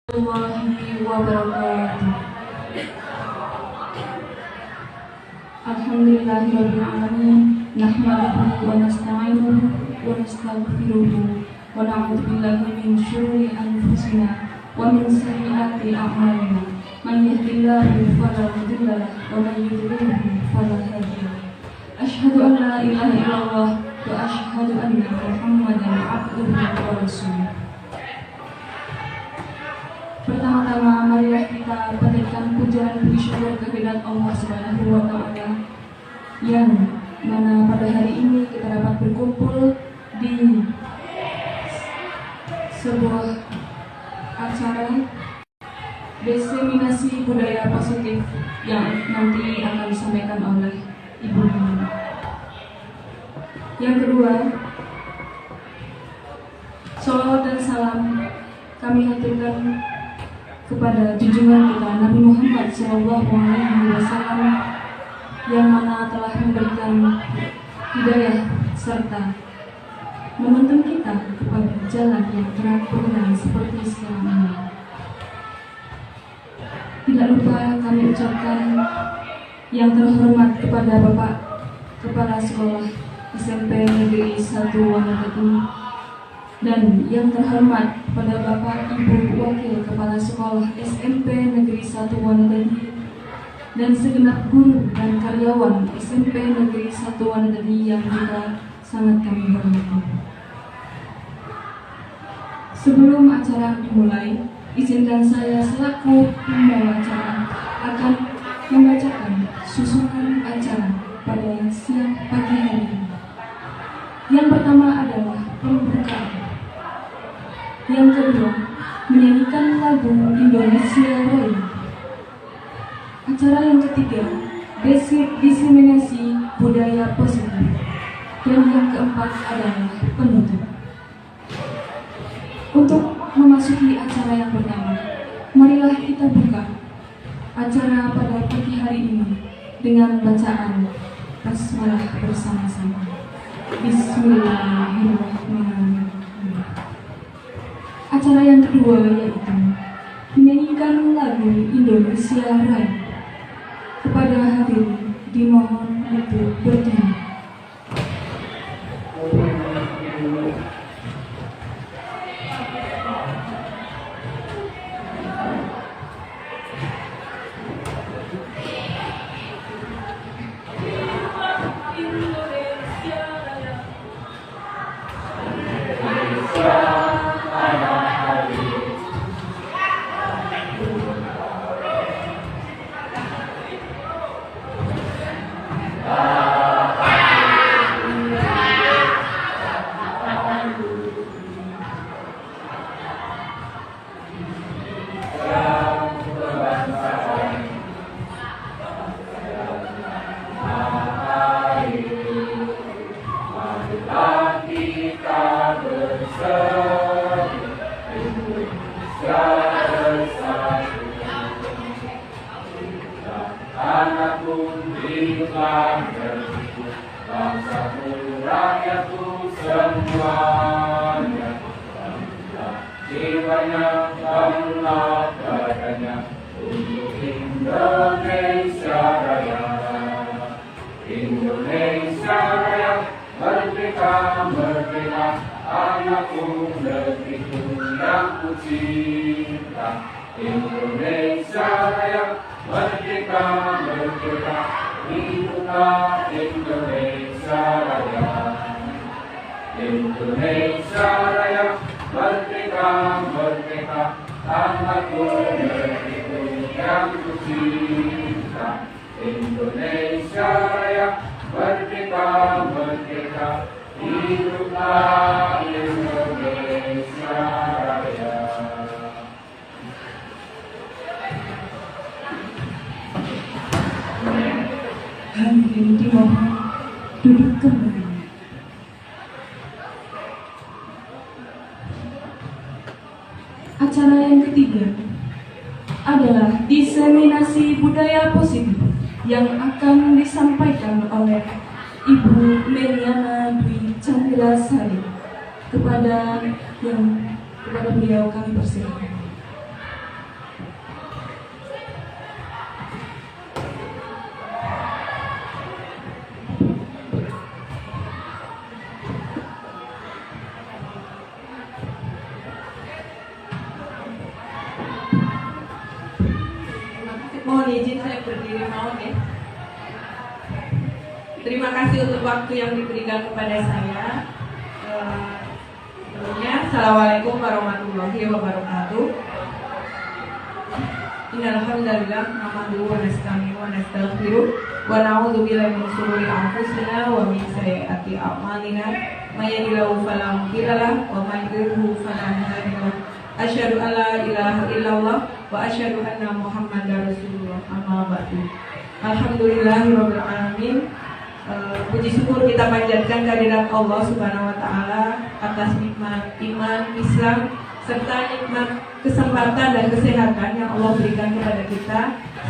Warahmatullahi wabarakatuh. Alhamdulillahirabbil alamin. Nahmaduhu wa nasta'inuhu wa nastaghfiruhu wa na'udzu billahi min syururi anfusina wa min sayyiati a'malina. Man yahdihillahu fala mudilla lahu wa man yudlil fala hadiya lahu. Asyhadu an la ilaha illallah wa asyhadu anna Muhammadan abduhu wa rasuluh. Pertama-tama marilah kita panjatkan puja dan puji syukur kehadirat Allah Subhanahu wa taala yang mana pada hari ini kita dapat berkumpul di sebuah acara diseminasi budaya positif yang nanti akan disampaikan oleh Ibu Nini. Yang kedua, sholawat dan salam kami haturkan kepada junjungan kita Nabi Muhammad SAW yang mana telah memberikan hidayah serta menuntun kita kepada jalan yang terang benderang seperti sekarang ini. Tidak lupa kami ucapkan yang terhormat kepada Bapak Kepala Sekolah SMP Negeri 1 Wanatati dan yang terhormat pada Bapak Ibu Wakil Kepala Sekolah SMP Negeri 1 Wanatati dan segenap guru dan karyawan SMP Negeri 1 Wanatati yang juga sangat kami hormati. Sebelum acara dimulai, izinkan saya selaku pembawa acara akan membacakan susunan acara pada siang pagi hari ini. Yang pertama adalah pembukaan. Yang kedua, menyanyikan lagu Indonesia Raya. Acara yang ketiga, diseminasi budaya positif. Dan yang keempat adalah penutup. Untuk memasuki acara yang pertama, marilah kita buka acara pada pagi hari ini dengan bacaan basmalah bersama-sama. Bismillahirrahmanirrahim. Acara yang kedua yaitu menyanyikan lagu Indonesia Raya. Kepada hadirin dimohon untuk berdiri. Indonesia Raya, merdeka, merdeka, anakku negeriku yang kucinta. Indonesia Raya, merdeka, merdeka, hiduplah Indonesia Raya. Indonesia Raya, merdeka, merdeka, anakku negeriku yang kucinta. Indonesia Raya, merdeka, merdeka, hiduplah Indonesia Raya. Hadirin dimohon duduk kembali. Acara yang ketiga adalah diseminasi budaya positif yang akan disampaikan oleh Ibu Meliana Dwi Chandra-Sari. Kepada beliau kami persilakan. Mohon izin saya berdiri mau ya. Terima kasih untuk waktu yang diberikan kepada saya. Sebelumnya, Assalamualaikum warahmatullahi wabarakatuh. Innalhamdalillah nahmaduhu wa nasta'inu wa nastaghfiruh wa na'udzu billahi min shururi anfusina wa min sayyiati a'malina may yahdihillahu fala mudilla lahu wa may yudlil fala hadiya lahu. Asyhadu an la ilaha illallah wa asyhadu anna Muhammadar Rasulullah. Amma ba'du. Alhamdulillahirabbil alamin. Puji syukur kita panjatkan kehadirat Allah Subhanahu wa taala atas nikmat iman, Islam serta nikmat kesempatan dan kesehatan yang Allah berikan kepada kita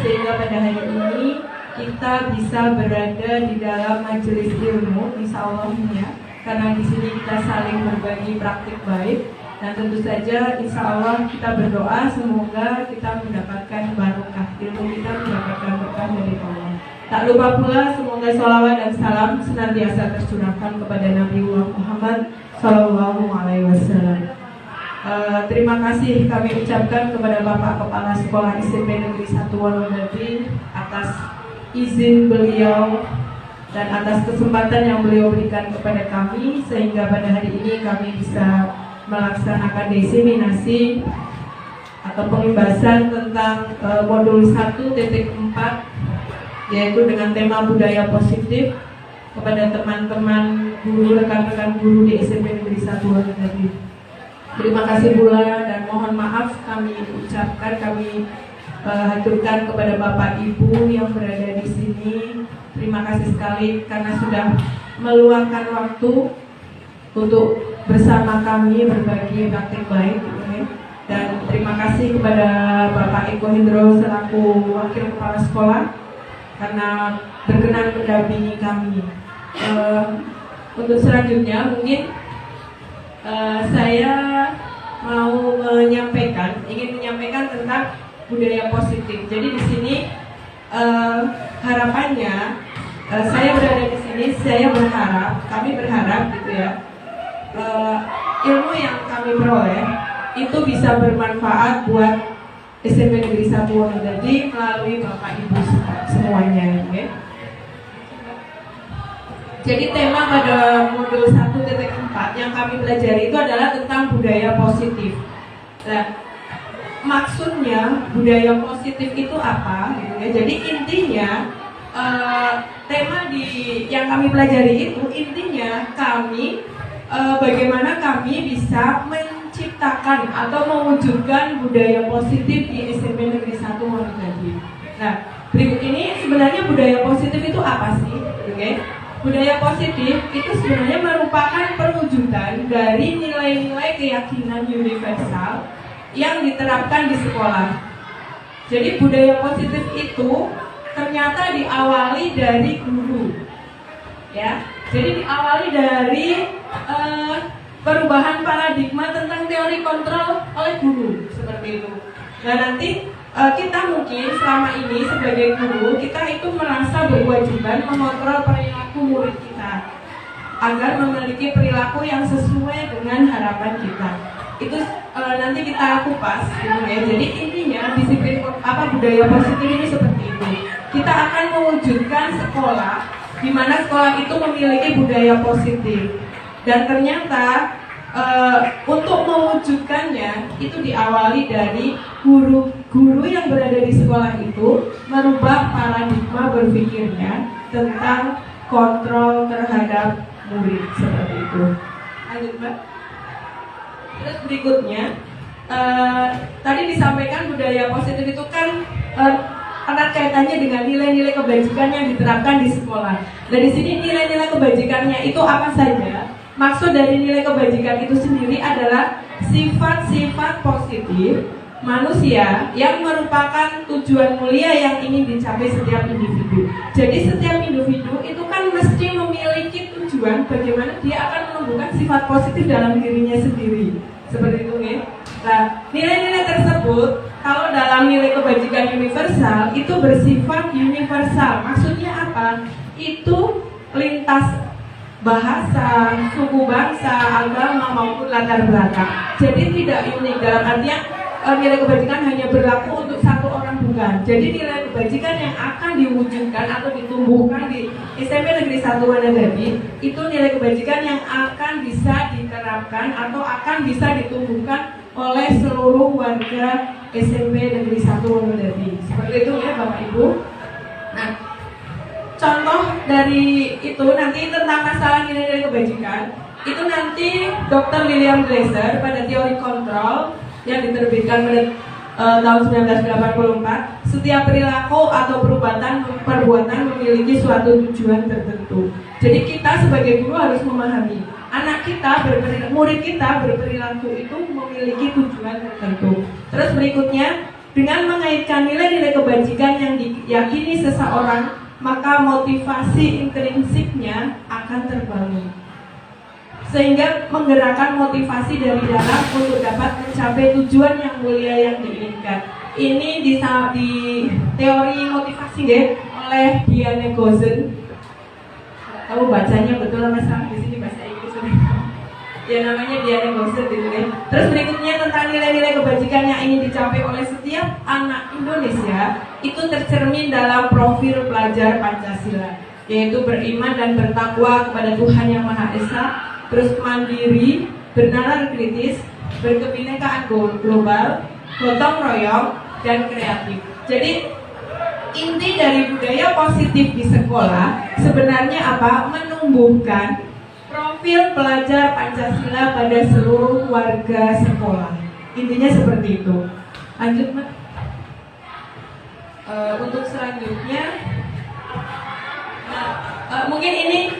sehingga pada hari ini kita bisa berada di dalam majelis ilmu insyaallah ya, karena di sini kita saling berbagi praktik baik dan tentu saja insyaallah kita berdoa semoga kita mendapatkan barokah ilmu, kita mendapatkan berkah dari Allah. Tak lupa pula semoga sholawat dan salam senantiasa tercurahkan kepada Nabi Muhammad Sallallahu Alaihi Wasallam. Terima kasih kami ucapkan kepada Bapak Kepala Sekolah SMP Negeri 1 Wonogiri atas izin beliau dan atas kesempatan yang beliau berikan kepada kami sehingga pada hari ini kami bisa melaksanakan diseminasi atau pembahasan tentang modul 1.4 yaitu dengan tema budaya positif kepada teman-teman guru, rekan-rekan guru di SMP Negeri 1 Wonogiri. Terima kasih pula dan mohon maaf kami ucapkan, kami haturkan kepada Bapak Ibu yang berada di sini. Terima kasih sekali karena sudah meluangkan waktu untuk bersama kami berbagi praktik baik. Dan terima kasih kepada Bapak Eko Hendro selaku Wakil Kepala Sekolah karena berkenan mendampingi kami. Untuk selanjutnya mungkin saya mau ingin menyampaikan tentang budaya positif. Jadi di sini harapannya saya berada di sini, kami berharap gitu ya, ilmu yang kami peroleh itu bisa bermanfaat buat SMP Negeri 1 Wonogiri melalui Bapak Ibu semuanya, okay? Jadi tema pada modul 1.4 yang kami pelajari itu adalah tentang budaya positif. Nah, maksudnya budaya positif itu apa? Gitu ya. Jadi intinya tema yang kami pelajari itu intinya bagaimana kami bisa menciptakan atau mewujudkan budaya positif di SMP Negeri 1 Wonogiri. Nah, berikut ini sebenarnya budaya positif itu apa sih? Okay? Budaya positif itu sebenarnya merupakan perwujudan dari nilai-nilai keyakinan universal yang diterapkan di sekolah. Jadi budaya positif itu ternyata diawali dari guru, ya. Jadi diawali dari perubahan paradigma tentang teori kontrol oleh guru seperti itu. Nah nanti kita mungkin selama ini sebagai guru kita itu merasa berkewajiban mengontrol perilaku murid kita agar memiliki perilaku yang sesuai dengan harapan kita. Itu nanti kita kupas gitu ya. Jadi intinya disiplin budaya positif ini seperti itu. Kita akan mewujudkan sekolah di mana sekolah itu memiliki budaya positif. Dan ternyata untuk mewujudkannya itu diawali dari guru yang berada di sekolah itu merubah paradigma berpikirnya tentang kontrol terhadap murid seperti itu. Lanjut Mbak. Terus berikutnya tadi disampaikan budaya positif itu kan erat kaitannya dengan nilai-nilai kebajikan yang diterapkan di sekolah. Dan di sini nilai-nilai kebajikannya itu apa saja? Maksud dari nilai kebajikan itu sendiri adalah sifat-sifat positif manusia yang merupakan tujuan mulia yang ingin dicapai setiap individu. Jadi setiap individu itu kan mesti memiliki tujuan bagaimana dia akan menumbuhkan sifat positif dalam dirinya sendiri. Seperti itu ya. Nah, nilai-nilai tersebut kalau dalam nilai kebajikan universal itu bersifat universal. Maksudnya apa? Itu lintas bahasa, suku bangsa, agama maupun latar belakang. Jadi tidak unik dalam artian nilai kebajikan hanya berlaku untuk satu orang, bukan. menumbuhkan. Jadi nilai kebajikan yang akan diwujudkan atau ditumbuhkan di SMP Negeri 1 Wanadadi itu nilai kebajikan yang akan bisa diterapkan atau akan bisa ditumbuhkan oleh seluruh warga SMP Negeri 1 Wanadadi. Seperti itu ya Bapak Ibu. Nah, contoh dari itu nanti tentang masalah nilai-nilai kebajikan itu nanti Dr. William Glasser pada teori kontrol yang diterbitkan pada tahun 1984, setiap perilaku atau perbuatan memiliki suatu tujuan tertentu. Jadi kita sebagai guru harus memahami murid kita berperilaku itu memiliki tujuan tertentu. Terus berikutnya, dengan mengaitkan nilai-nilai kebajikan yang diyakini seseorang, maka motivasi intrinsiknya akan terbangun. Sehingga menggerakkan motivasi dari dalam untuk dapat mencapai tujuan yang mulia yang diinginkan. Ini di teori motivasi ya, oleh Diane Gozen. Tahu bacanya betul apa salah di sini bahasa Inggris ya, namanya Diane Gozen gitu ya. Terus berikutnya tentang nilai-nilai kebajikan yang ingin dicapai oleh setiap anak Indonesia itu tercermin dalam profil pelajar Pancasila, yaitu beriman dan bertakwa kepada Tuhan Yang Maha Esa, terus mandiri, bernalar kritis, berkebinekaan global, gotong royong, dan kreatif. Jadi inti dari budaya positif di sekolah sebenarnya apa? Menumbuhkan profil pelajar Pancasila pada seluruh warga sekolah. Intinya seperti itu. Lanjut, Mbak. Untuk selanjutnya, mungkin ini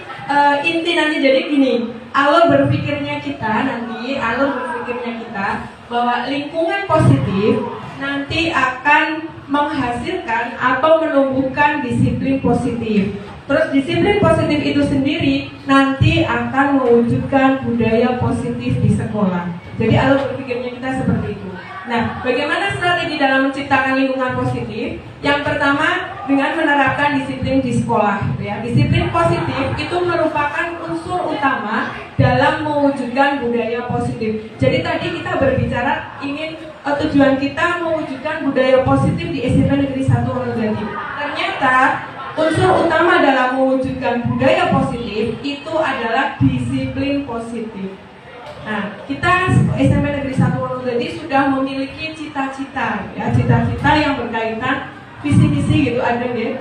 inti nanti jadi gini. Alur berpikirnya kita bahwa lingkungan positif nanti akan menghasilkan atau menumbuhkan disiplin positif. Terus disiplin positif itu sendiri nanti akan mewujudkan budaya positif di sekolah. Jadi alur berpikirnya kita seperti itu. Nah, bagaimana strategi dalam menciptakan lingkungan positif? Yang pertama dengan menerapkan disiplin di sekolah. Ya, disiplin positif itu merupakan unsur utama dalam mewujudkan budaya positif. Jadi tadi kita berbicara ingin tujuan kita mewujudkan budaya positif di SMP Negeri 1 Wanadadi. Ternyata unsur utama dalam mewujudkan budaya positif itu adalah disiplin positif. Nah, kita SMP Negeri 1 Wanadadi sudah memiliki cita-cita, ya, cita-cita yang berkaitan visi-misi gitu ada ya,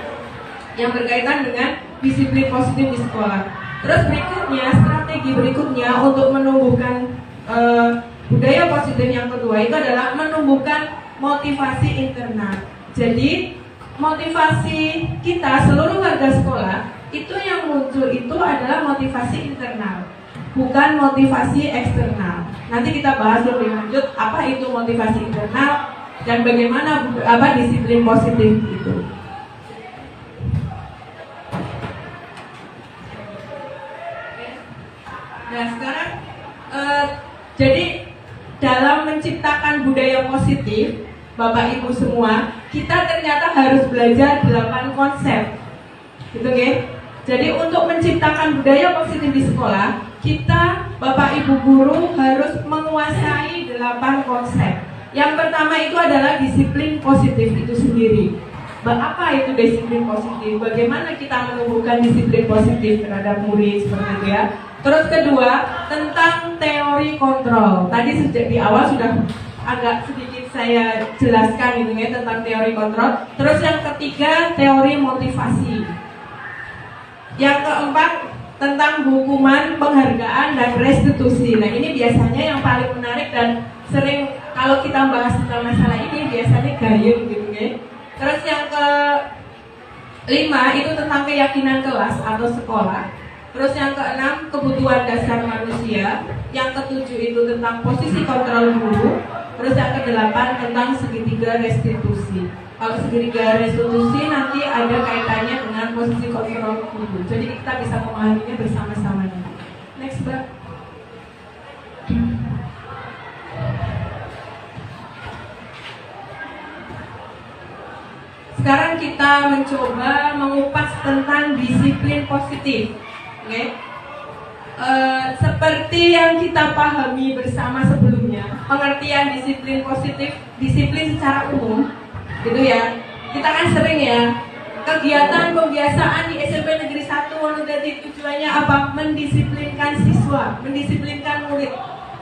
yang berkaitan dengan disiplin positif di sekolah. Terus berikutnya, strategi berikutnya untuk menumbuhkan budaya positif yang kedua itu adalah menumbuhkan motivasi internal. Jadi motivasi kita seluruh warga sekolah itu yang muncul itu adalah motivasi internal, bukan motivasi eksternal. Nanti kita bahas lebih lanjut apa itu motivasi internal dan bagaimana disiplin positif itu. Nah sekarang jadi dalam menciptakan budaya positif, Bapak Ibu semua, kita ternyata harus belajar 8 konsep, gitu kan? Jadi untuk menciptakan budaya positif di sekolah, kita Bapak Ibu guru harus menguasai 8 konsep. Yang pertama itu adalah disiplin positif itu sendiri. Apa itu disiplin positif? Bagaimana kita menumbuhkan disiplin positif terhadap murid seperti itu ya? Terus kedua, tentang teori kontrol. Tadi sejak di awal sudah agak sedikit saya jelaskan gitu ya tentang teori kontrol. Terus yang ketiga, teori motivasi. Yang keempat, tentang hukuman, penghargaan, dan restitusi. Nah ini biasanya yang paling menarik dan sering kalau kita bahas tentang masalah ini biasanya gayung gitu ya. Terus yang kelima itu tentang keyakinan kelas atau sekolah. Terus yang keenam, kebutuhan dasar manusia. Yang ketujuh itu tentang posisi kontrol guru. Terus yang kedelapan tentang segitiga restitusi. Kalau segitiga restitusi nanti ada kaitannya dengan posisi kontrol guru. Jadi kita bisa memahaminya bersama-sama. Next, Mbak. Sekarang kita mencoba mengupas tentang disiplin positif. Okay. Seperti yang kita pahami bersama sebelumnya, pengertian disiplin positif, disiplin secara umum, gitu ya. Kita kan sering ya kegiatan pembiasaan di SMP Negeri 1 Wonogiri tujuannya apa? Mendisiplinkan siswa, mendisiplinkan murid.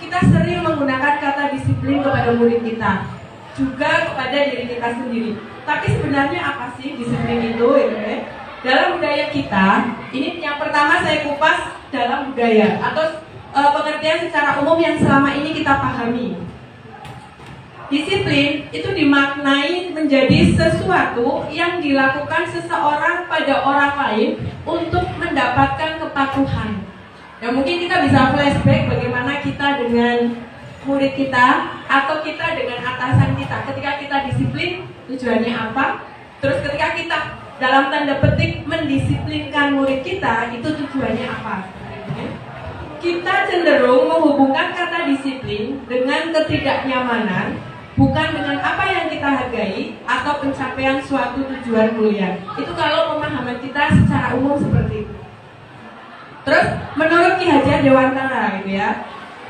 Kita sering menggunakan kata disiplin kepada murid kita, juga kepada diri kita sendiri. Tapi sebenarnya apa sih disiplin itu? Ya? Dalam budaya kita, ini yang pertama saya kupas dalam budaya atau pengertian secara umum yang selama ini kita pahami. Disiplin itu dimaknai menjadi sesuatu yang dilakukan seseorang pada orang lain untuk mendapatkan kepatuhan. Ya mungkin kita bisa flashback bagaimana kita dengan murid kita atau kita dengan atasan kita. Ketika kita disiplin, tujuannya apa? Terus ketika kita dalam tanda petik mendisiplinkan murid kita, itu tujuannya apa? Kita cenderung menghubungkan kata disiplin dengan ketidaknyamanan, bukan dengan apa yang kita hargai atau pencapaian suatu tujuan mulia. Itu kalau pemahaman kita secara umum seperti itu. Terus menurut Ki Hajar Dewantara gitu ya,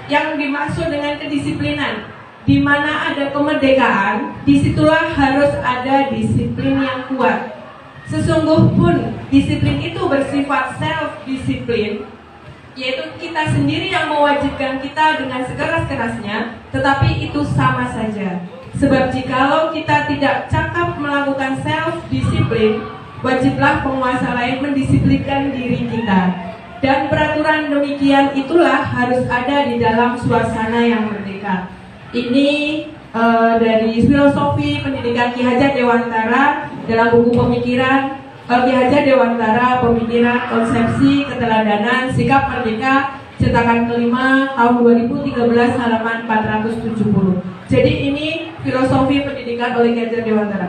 yang dimaksud dengan kedisiplinan, di mana ada kemerdekaan, disitulah harus ada disiplin yang kuat. Sesungguhpun disiplin itu bersifat self-disiplin, yaitu kita sendiri yang mewajibkan kita dengan sekeras-kerasnya, tetapi itu sama saja. Sebab jikalau kita tidak cakap melakukan self-disiplin, wajiblah penguasa lain mendisiplinkan diri kita. Dan peraturan demikian itulah harus ada di dalam suasana yang merdeka. Ini dari filosofi pendidikan Ki Hajar Dewantara dalam buku pemikiran Ki Hajar Dewantara, Pemikiran, Konsepsi, Keteladanan, Sikap Merdeka, cetakan kelima tahun 2013 halaman 470. Jadi ini filosofi pendidikan oleh Ki Hajar Dewantara.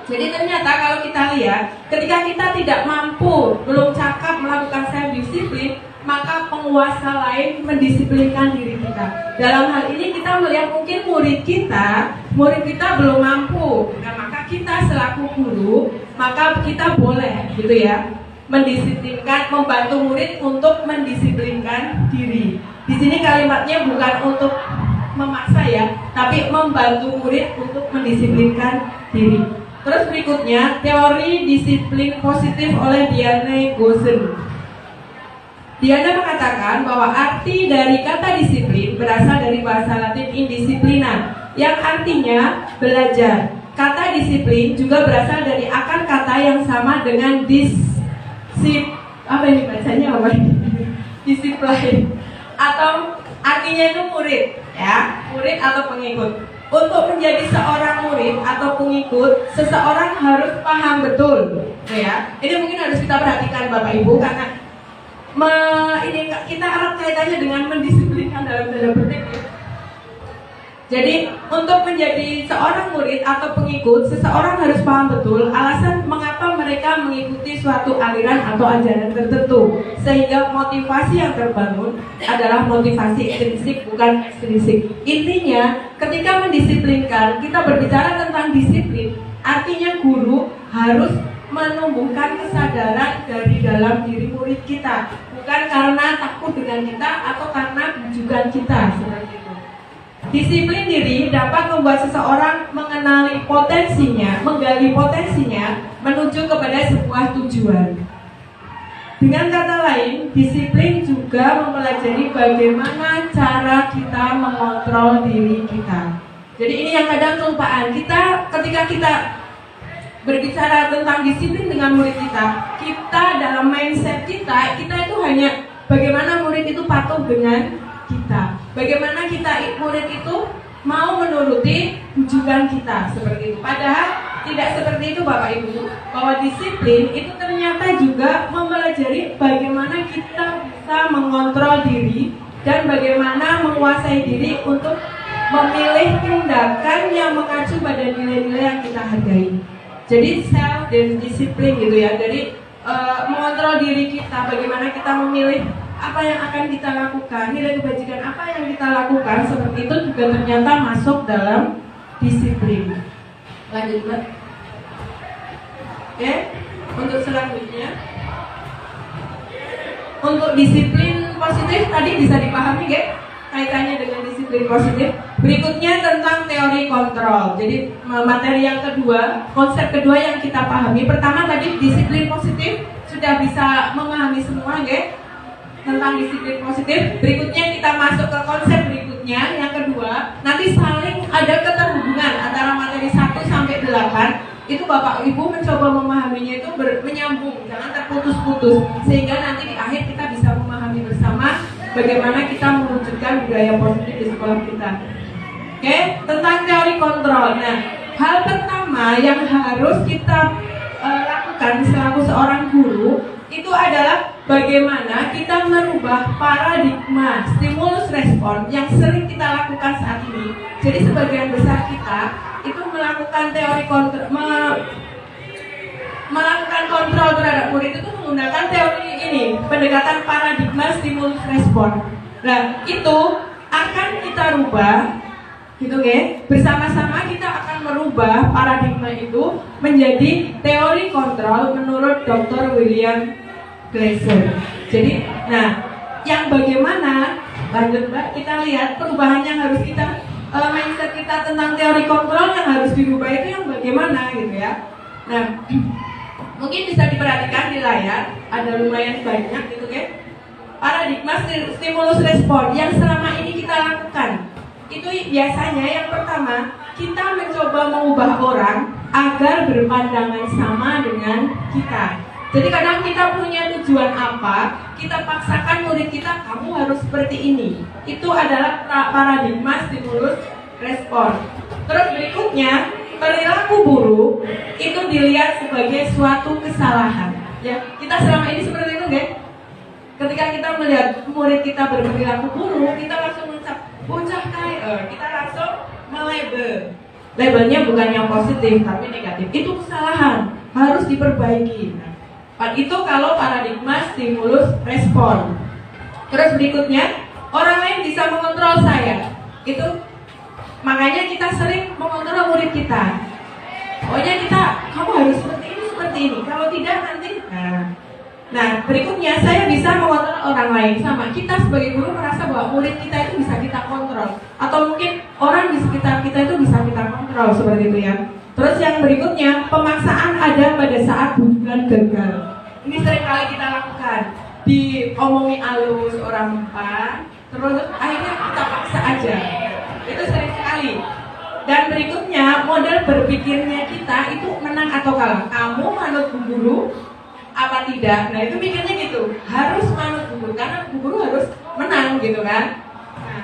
Jadi ternyata kalau kita lihat, ketika kita tidak mampu, belum cakap melakukan self-disiplin, maka penguasa lain mendisiplinkan diri kita. Dalam hal ini kita melihat mungkin murid kita belum mampu. Nah, maka kita selaku guru, maka kita boleh gitu ya, mendisiplinkan, membantu murid untuk mendisiplinkan diri. Di sini kalimatnya bukan untuk memaksa ya, tapi membantu murid untuk mendisiplinkan diri. Terus berikutnya, teori disiplin positif oleh Diane Gossen. Diana mengatakan bahwa arti dari kata disiplin berasal dari bahasa Latin indisiplina, yang artinya belajar. Kata disiplin juga berasal dari akar kata yang sama dengan disiplin atau artinya itu murid, ya, murid atau pengikut. Untuk menjadi seorang murid atau pengikut, seseorang harus paham betul, ya. Ini mungkin harus kita perhatikan Bapak Ibu, karena ini kita erat kaitannya dengan mendisiplinkan dalam tanda petik. Jadi untuk menjadi seorang murid atau pengikut, seseorang harus paham betul alasan mengapa mereka mengikuti suatu aliran atau ajaran tertentu, sehingga motivasi yang terbangun adalah motivasi intrinsik bukan ekstrinsik. Intinya, ketika mendisiplinkan, kita berbicara tentang disiplin, artinya guru harus menumbuhkan kesadaran dari dalam diri murid kita, bukan karena takut dengan kita atau karena bujukan kita, seperti itu. Disiplin diri dapat membuat seseorang mengenali potensinya, menggali potensinya menuju kepada sebuah tujuan. Dengan kata lain, disiplin juga mempelajari bagaimana cara kita mengontrol diri kita. Jadi ini yang kadang kelupaan kita ketika kita berbicara tentang disiplin dengan murid kita, kita dalam mindset kita itu hanya bagaimana murid itu patuh dengan kita, bagaimana kita murid itu mau menuruti bujukan kita, seperti itu. Padahal tidak seperti itu Bapak Ibu, bahwa disiplin itu ternyata juga mempelajari bagaimana kita bisa mengontrol diri dan bagaimana menguasai diri untuk memilih tindakan yang mengacu pada nilai-nilai yang kita hargai. Jadi self dan disiplin gitu ya. Jadi mengontrol diri kita, bagaimana kita memilih apa yang akan kita lakukan, nilai kebajikan apa yang kita lakukan, seperti itu juga ternyata masuk dalam disiplin. Lanjut Mbak. Oke, untuk selanjutnya, untuk disiplin positif tadi bisa dipahami ya, kaitannya dengan disiplin disiplin positif. Berikutnya tentang teori kontrol. Jadi materi yang kedua, konsep kedua yang kita pahami. Pertama tadi disiplin positif sudah bisa memahami semua, ya, tentang disiplin positif. Berikutnya kita masuk ke konsep berikutnya yang kedua. Nanti saling ada keterhubungan antara materi 1 sampai 8. Itu Bapak Ibu mencoba memahaminya itu menyambung, jangan terputus-putus, sehingga nanti di akhir kita bisa memahami bersama bagaimana kita mewujudkan budaya positif di sekolah kita. Oke, tentang teori kontrol. Nah, hal pertama yang harus kita lakukan selaku seorang guru itu adalah bagaimana kita merubah paradigma stimulus respon yang sering kita lakukan saat ini. Jadi sebagian besar kita itu melakukan teori kontrol, melakukan kontrol terhadap murid itu menggunakan teori ini, pendekatan paradigma stimulus respon. Nah, itu akan kita rubah, gitu ya. Bersama-sama kita akan merubah paradigma itu menjadi teori kontrol menurut Dr. William Glasser. Jadi, nah, yang bagaimana? Lanjut Mbak, kita lihat perubahan yang harus kita mindset kita tentang teori kontrol yang harus dirubah itu yang bagaimana, gitu ya. Nah, mungkin bisa diperhatikan di layar, ada lumayan banyak, gitu ya. Paradigma stimulus respon yang selama ini kita lakukan itu biasanya yang pertama kita mencoba mengubah orang agar berpandangan sama dengan kita. Jadi kadang kita punya tujuan apa, kita paksakan murid kita, kamu harus seperti ini. Itu adalah paradigma stimulus respon. Terus berikutnya, perilaku buruk itu dilihat sebagai suatu kesalahan. Ya, kita selama ini seperti itu, guys. Ketika kita melihat murid kita berperilaku buruk, kita langsung mencap, bocah kayak, kita langsung melabel. Labelnya bukan yang positif, tapi negatif. Itu kesalahan, harus diperbaiki. Itu kalau paradigma stimulus respon. Terus berikutnya, orang lain bisa mengontrol saya. Itu makanya kita sering mengontrol murid kita. Pokoknya kita, kamu harus seperti ini. Kalau tidak nanti. Nah, berikutnya saya bisa mengontrol orang lain. Sama, kita sebagai guru merasa bahwa murid kita itu bisa kita kontrol. Atau mungkin orang di sekitar kita itu bisa kita kontrol, seperti itu ya. Terus yang berikutnya, pemaksaan ada pada saat hubungan gagal. Ini sering kali kita lakukan. Diomongi halus orang depan, terus akhirnya kita paksa aja. Itu sering sekali. Dan berikutnya, model berpikirnya kita itu menang atau kalah. Kamu manut Bu Guru apa tidak? Nah, itu mikirnya gitu. Harus manut Bu Guru karena Bu Guru harus menang gitu kan. Nah,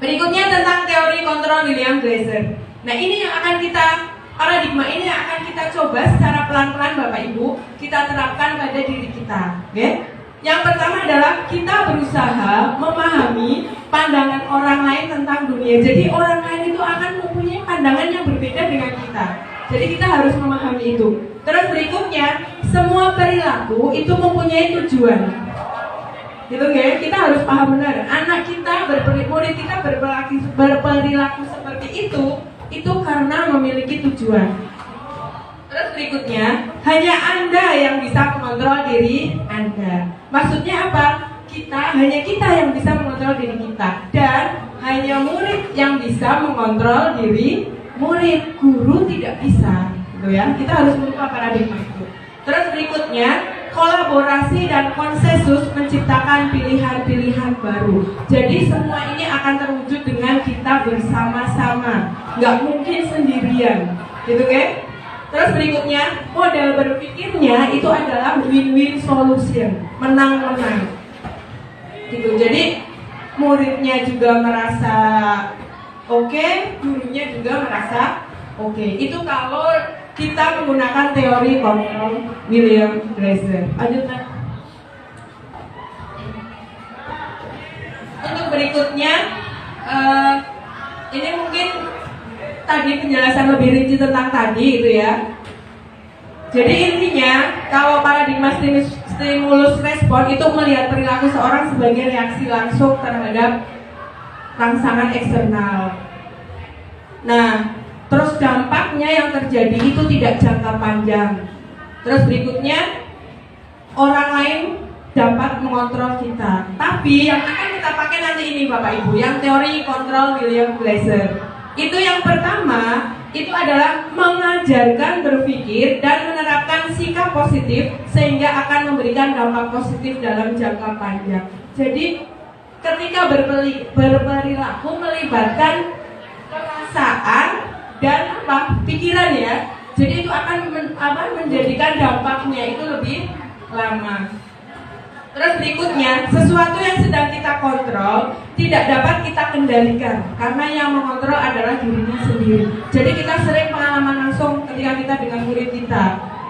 berikutnya tentang teori kontrol William Glasser. Nah, ini yang akan kita paradigma ini yang akan kita coba secara pelan-pelan Bapak Ibu kita terapkan pada diri kita. Okay? Yang pertama adalah kita berusaha memahami pandangan orang lain tentang dunia. Jadi orang lain itu akan mempunyai pandangan yang berbeda dengan kita. Jadi kita harus memahami itu. Terus berikutnya, semua perilaku itu mempunyai tujuan. Gitu ya, kita harus paham benar. Anak kita, murid kita berperilaku seperti itu karena memiliki tujuan. Terus berikutnya, hanya Anda yang bisa mengontrol diri Anda. Maksudnya apa? Hanya kita yang bisa mengontrol diri kita. Dan hanya murid yang bisa mengontrol diri murid. Guru tidak bisa, gitu ya. Kita harus merubah paradigma itu. Terus berikutnya, kolaborasi dan konsensus menciptakan pilihan-pilihan baru. Jadi semua ini akan terwujud dengan kita bersama-sama, nggak mungkin sendirian, gitu kan? Terus berikutnya, model berpikirnya itu adalah win-win solution, menang-menang, gitu. Jadi muridnya juga merasa oke, gurunya juga merasa oke. Itu kalau kita menggunakan teori kontrol William Glasser. Lanjut, Nak. Untuk berikutnya, ini mungkin tadi penjelasan lebih rinci tentang tadi itu ya. Jadi intinya, kalau paradigma stimulus respon itu melihat perilaku seorang sebagai reaksi langsung terhadap rangsangan eksternal. Nah, terus dampaknya yang terjadi itu tidak jangka panjang. Terus berikutnya, orang lain dapat mengontrol kita. Tapi yang akan kita pakai nanti ini Bapak Ibu, yang teori kontrol William Glasser. Itu yang pertama, itu adalah mengajarkan berpikir dan menerapkan sikap positif sehingga akan memberikan dampak positif dalam jangka panjang. Jadi ketika berperilaku melibatkan perasaan dan pikiran ya. Jadi itu akan menjadikan dampaknya itu lebih lama. Terus berikutnya, sesuatu yang sedang kita kontrol tidak dapat kita kendalikan karena yang mengontrol adalah dirinya sendiri. Jadi kita sering pengalaman langsung ketika kita dengan murid kita.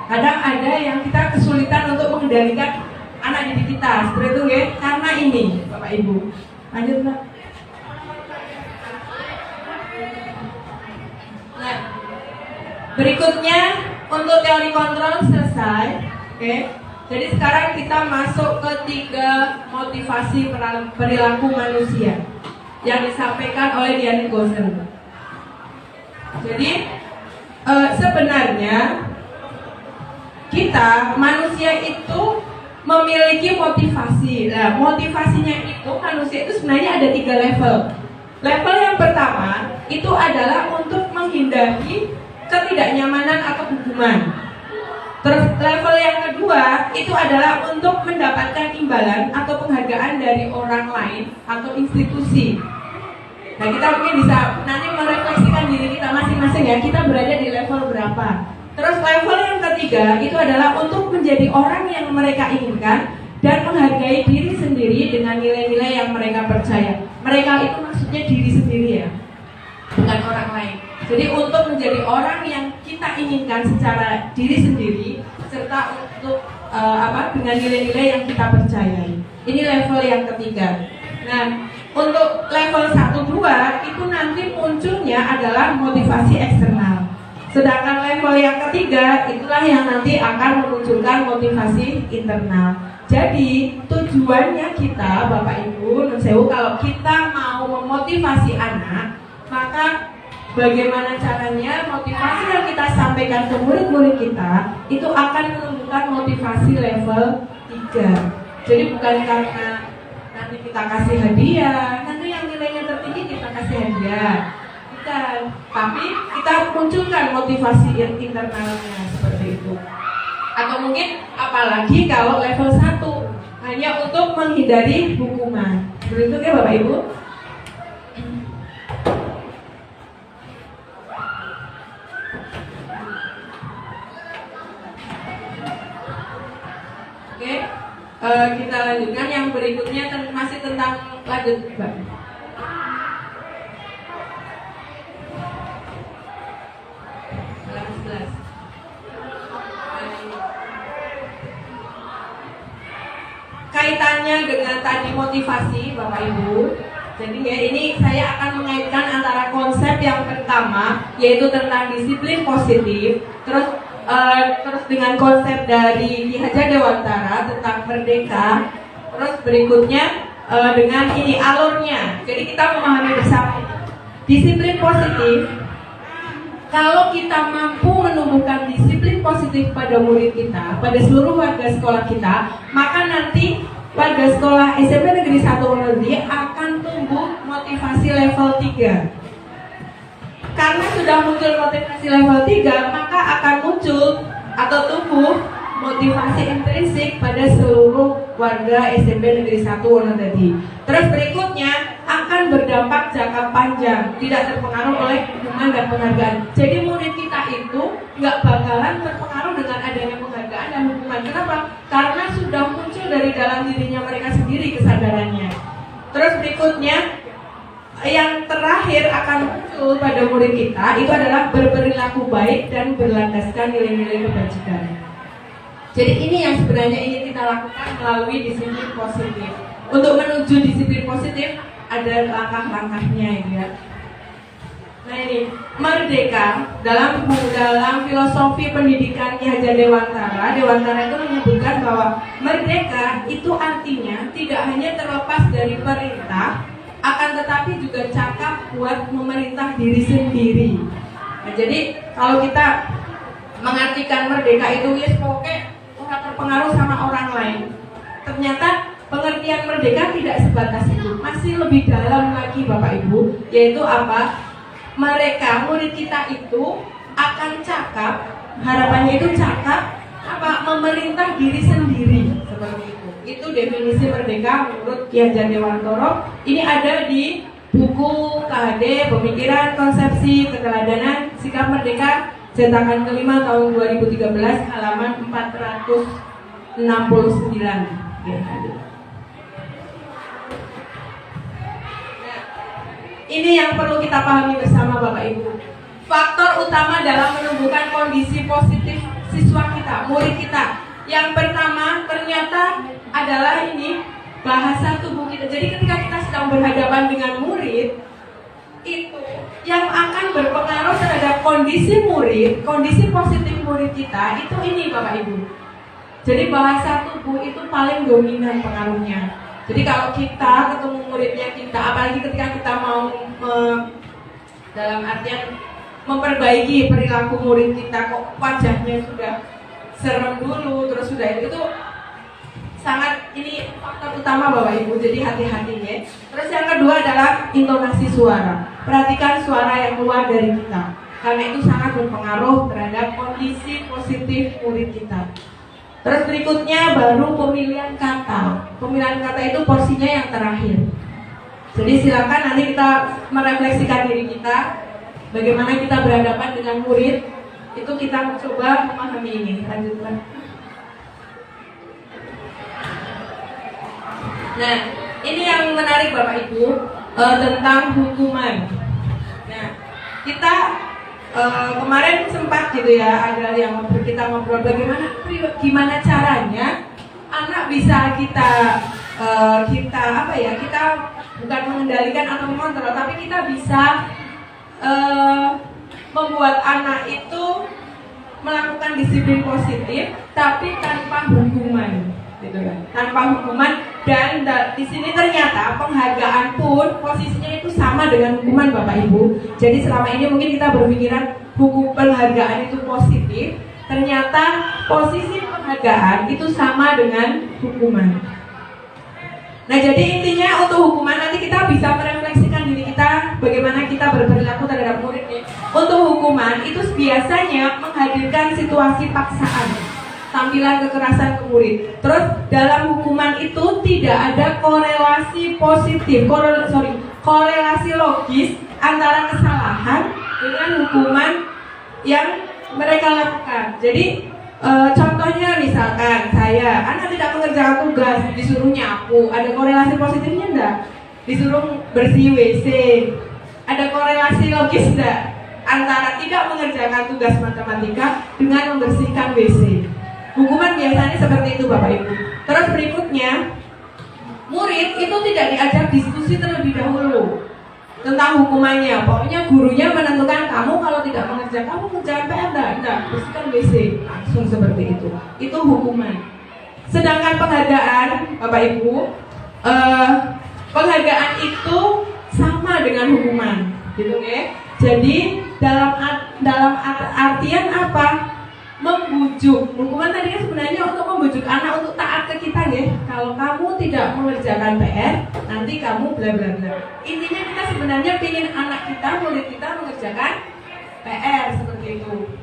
Kadang ada yang kita kesulitan untuk mengendalikan anak didik kita. Seperti itu ya, karena ini Bapak Ibu. Lanjut Mbak. Nah, berikutnya untuk teori kontrol selesai. Oke. Jadi sekarang kita masuk ke 3 motivasi perilaku manusia yang disampaikan oleh Dian Gosser. Jadi sebenarnya kita manusia itu memiliki motivasi. Nah, motivasinya itu manusia itu sebenarnya ada 3 level. Level yang pertama itu adalah untuk menghindari ketidaknyamanan atau hukuman. Terus level yang kedua itu adalah untuk mendapatkan imbalan atau penghargaan dari orang lain atau institusi. Nah, kita mungkin bisa nanti merefleksikan diri kita masing-masing ya, kita berada di level berapa. Terus level yang ketiga itu adalah untuk menjadi orang yang mereka inginkan dan menghargai diri sendiri dengan nilai-nilai yang mereka percaya. Mereka itu maksudnya diri sendiri ya, bukan orang lain. Jadi untuk menjadi orang yang kita inginkan secara diri sendiri serta untuk dengan nilai-nilai yang kita percayai. Ini level yang ketiga. Nah, untuk level 1-2 itu nanti munculnya adalah motivasi eksternal. Sedangkan level yang ketiga itulah yang nanti akan memunculkan motivasi internal. Jadi tujuannya kita Bapak Ibu, kalau kita mau memotivasi anak, maka bagaimana caranya motivasi yang kita sampaikan ke murid-murid kita itu akan menunjukkan motivasi level 3. Jadi bukan karena nanti kita kasih hadiah, nanti yang nilainya tertinggi kita kasih hadiah, bukan. Tapi kita munculkan motivasi internalnya seperti itu. Atau mungkin apalagi kalau level 1 hanya untuk menghindari hukuman. Begitu ya Bapak Ibu? Oke, kita lanjutkan yang berikutnya masih tentang lanjut Mbak. Kaitannya dengan tadi motivasi Bapak Ibu. Jadi ya ini saya akan mengaitkan antara konsep yang pertama yaitu tentang disiplin positif, terus dengan konsep dari Ki Hajar Dewantara tentang merdeka, terus berikutnya dengan ini alurnya. Jadi kita memahami bersama disiplin positif. Kalau kita mampu menumbuhkan disiplin positif pada murid kita, pada seluruh warga sekolah kita, maka nanti warga sekolah SMP Negeri 1 Wonogiri akan tumbuh motivasi level 3. Karena sudah muncul motivasi level 3, maka akan muncul atau tumbuh motivasi intrinsik pada seluruh warga SMP Negeri 1 Wonogiri. Terus berikutnya akan berdampak jangka panjang, tidak terpengaruh oleh dukungan dan penghargaan. Jadi murid kita itu nggak bakalan terpengaruh dengan adanya penghargaan dan dukungan. Kenapa? Karena sudah muncul dari dalam dirinya mereka sendiri kesadarannya. Terus berikutnya yang terakhir akan muncul pada murid kita itu adalah berperilaku baik dan berlandaskan nilai-nilai kebajikan. Jadi ini yang sebenarnya ingin kita lakukan melalui disiplin positif. Untuk menuju disiplin positif ada langkah-langkahnya ya. Nah ini merdeka dalam filosofi pendidikan Ki Hajar Dewantara itu menyebutkan bahwa merdeka itu artinya tidak hanya terlepas dari perintah, akan tetapi juga cakap buat memerintah diri sendiri. Nah, jadi kalau kita mengartikan merdeka itu ya pokoknya orang terpengaruh sama orang lain, ternyata pengertian merdeka tidak sebatas itu, masih lebih dalam lagi Bapak Ibu, yaitu apa? Mereka, murid kita itu akan cakap, harapannya itu cakap, apa? Memerintah diri sendiri, seperti itu. Itu definisi merdeka menurut Ki Hajar Dewantoro. Ini ada di buku KHD, Pemikiran, Konsepsi, Keteladanan, Sikap Merdeka, cetakan kelima tahun 2013, halaman 469. Ini yang perlu kita pahami bersama Bapak Ibu. Faktor utama dalam menumbuhkan kondisi positif siswa kita, murid kita. Yang pertama ternyata adalah ini bahasa tubuh kita. Jadi ketika kita sedang berhadapan dengan murid, itu yang akan berpengaruh terhadap kondisi murid, kondisi positif murid kita itu ini Bapak Ibu. Jadi bahasa tubuh itu paling dominan pengaruhnya. Jadi kalau kita ketemu muridnya kita, apalagi ketika kita mau dalam artian memperbaiki perilaku murid kita, kok wajahnya sudah serem dulu, terus sudah itu sangat ini faktor utama Bapak Ibu, jadi hati-hati ya. Terus yang kedua adalah intonasi suara. Perhatikan suara yang keluar dari kita, karena itu sangat berpengaruh terhadap kondisi positif murid kita. Terus berikutnya baru pemilihan kata. Pemilihan kata itu porsinya yang terakhir. Jadi silakan nanti kita merefleksikan diri kita, bagaimana kita berhadapan dengan murid. Itu kita mencoba memahami ini. Lanjutkan. Nah, ini yang menarik Bapak Ibu, tentang hukuman. Nah, kita kemarin sempat gitu ya, ada yang kita ngobrol gimana caranya anak bisa kita bukan mengendalikan atau mengontrol, tapi kita bisa membuat anak itu melakukan disiplin positif, tapi tanpa hukuman, gitu kan? Tanpa hukuman. Dan di sini ternyata penghargaan pun posisinya itu sama dengan hukuman Bapak Ibu. Jadi selama ini mungkin kita berpikiran hukum penghargaan itu positif, ternyata posisi penghargaan itu sama dengan hukuman. Nah jadi intinya untuk hukuman nanti kita bisa merefleksikan diri kita, bagaimana kita berperilaku terhadap murid nih. Untuk hukuman itu biasanya menghadirkan situasi paksaan, tampilan kekerasan ke murid. Terus dalam hukuman itu tidak ada korelasi positif, korelasi logis antara kesalahan dengan hukuman yang mereka lakukan. Jadi contohnya misalkan anak tidak mengerjakan tugas, disuruh nyapu, ada korelasi positifnya enggak? Disuruh bersih WC, ada korelasi logis enggak antara tidak mengerjakan tugas matematika dengan membersihkan WC? Hukuman biasanya seperti itu Bapak Ibu. Terus berikutnya, murid itu tidak diajak diskusi terlebih dahulu tentang hukumannya. Pokoknya gurunya menentukan kamu kalau tidak mengerjakan, kamu mengerjakan PR enggak, bersihkan WC, langsung seperti itu. Itu hukuman. Sedangkan penghargaan Bapak Ibu, penghargaan itu sama dengan hukuman, gitu ya. Jadi dalam artian apa? Membujuk. Hukuman tadi kan sebenarnya untuk membujuk anak untuk taat ke kita ya. Kalau kamu tidak mengerjakan PR, nanti kamu bla bla bla. Intinya kita sebenarnya ingin anak kita, murid kita mengerjakan PR seperti itu.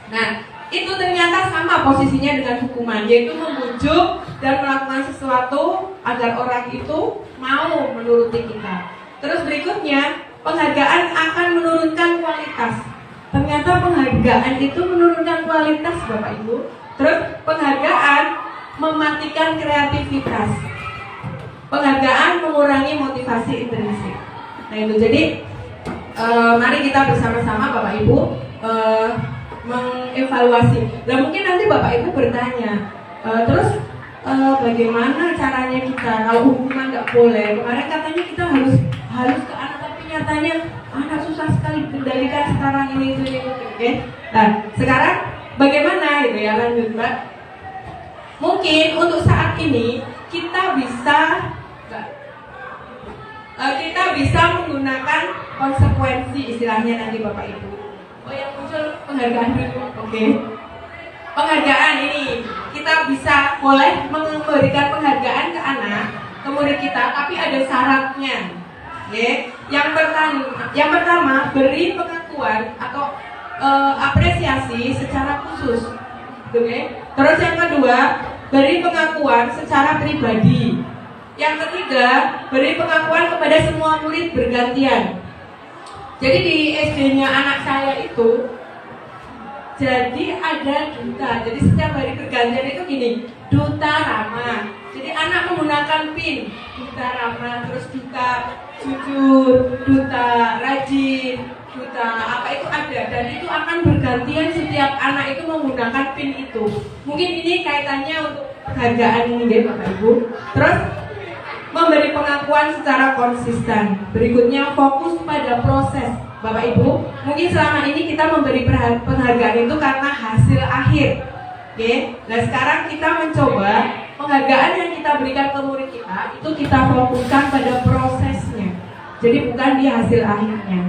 Nah, itu ternyata sama posisinya dengan hukuman, yaitu membujuk dan melakukan sesuatu agar orang itu mau menuruti kita. Terus berikutnya, penghargaan akan menurunkan kualitas. Ternyata penghargaan itu menurunkan kualitas Bapak Ibu. Terus penghargaan mematikan kreativitas. Penghargaan mengurangi motivasi intrinsik. Nah itu jadi mari kita bersama-sama Bapak Ibu mengevaluasi. Nah mungkin nanti Bapak Ibu bertanya, terus bagaimana caranya kita kalau hukuman nggak boleh? Kemarin katanya kita harus ke anak, tapi nyatanya anak susah sekali kendalikan sekarang ini itu. Oke. Nah sekarang bagaimana gitu ya, lanjut Mbak. Mungkin untuk saat ini kita bisa menggunakan konsekuensi istilahnya nanti Bapak Ibu. Oh yang muncul penghargaan dulu. Oke. Penghargaan ini kita bisa boleh memberikan penghargaan ke anak, ke murid kita, tapi ada syaratnya. Oke. Yang pertama, beri pengakuan atau apresiasi secara khusus. Oke. Terus yang kedua, beri pengakuan secara pribadi. Yang ketiga, beri pengakuan kepada semua murid bergantian. Jadi di SD-nya anak saya itu jadi ada duta. Jadi setiap hari bergantian itu gini, duta ramah. Jadi anak menggunakan pin duta ramah, terus duta jujur, duta rajin, duta apa itu ada, dan itu akan bergantian setiap anak itu menggunakan pin itu. Mungkin ini kaitannya untuk penghargaan mungkin Bapak Ibu. Terus memberi pengakuan secara konsisten. Berikutnya fokus pada proses. Bapak Ibu, mungkin selama ini kita memberi penghargaan itu karena hasil akhir. Oke. Nah, sekarang kita mencoba penghargaan yang kita berikan ke murid kita itu kita fokuskan pada prosesnya. Jadi bukan di hasil akhirnya.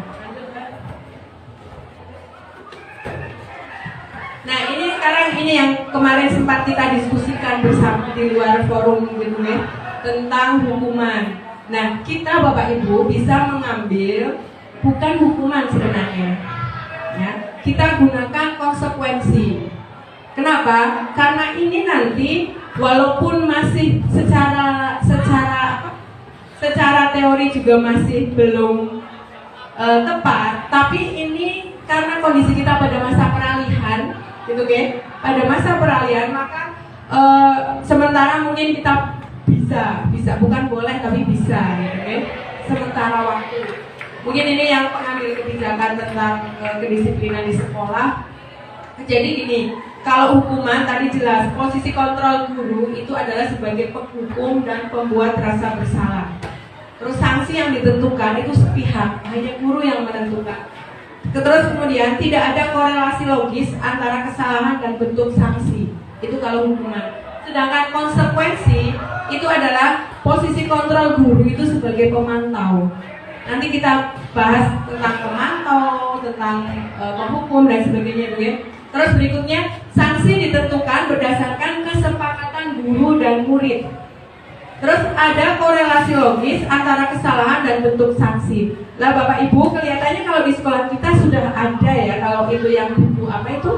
Nah, ini sekarang ini yang kemarin sempat kita diskusikan bersama di luar forum gitu ya, tentang hukuman. Nah, kita Bapak Ibu bisa mengambil bukan hukuman sebenarnya, ya. Kita gunakan konsekuensi. Kenapa? Karena ini nanti walaupun masih secara teori juga masih belum tepat, tapi ini karena kondisi kita pada masa peralihan, gitu kan? Pada masa peralihan maka sementara mungkin kita bisa bukan boleh tapi bisa, gitu kan? Sementara waktu. Mungkin ini yang pengambil kebijakan tentang kedisiplinan di sekolah. Jadi gini, kalau hukuman tadi jelas posisi kontrol guru itu adalah sebagai penghukum dan pembuat rasa bersalah. Terus sanksi yang ditentukan itu sepihak, hanya guru yang menentukan. Terus kemudian tidak ada korelasi logis antara kesalahan dan bentuk sanksi. Itu kalau hukuman. Sedangkan konsekuensi itu adalah posisi kontrol guru itu sebagai pemantau. Nanti kita bahas tentang pemantau, tentang penghukum dan sebagainya, ya. Terus berikutnya, sanksi ditentukan berdasarkan kesepakatan guru dan murid. Terus ada korelasi logis antara kesalahan dan bentuk sanksi. Lah Bapak Ibu, kelihatannya kalau di sekolah kita sudah ada ya, kalau itu yang buku apa itu,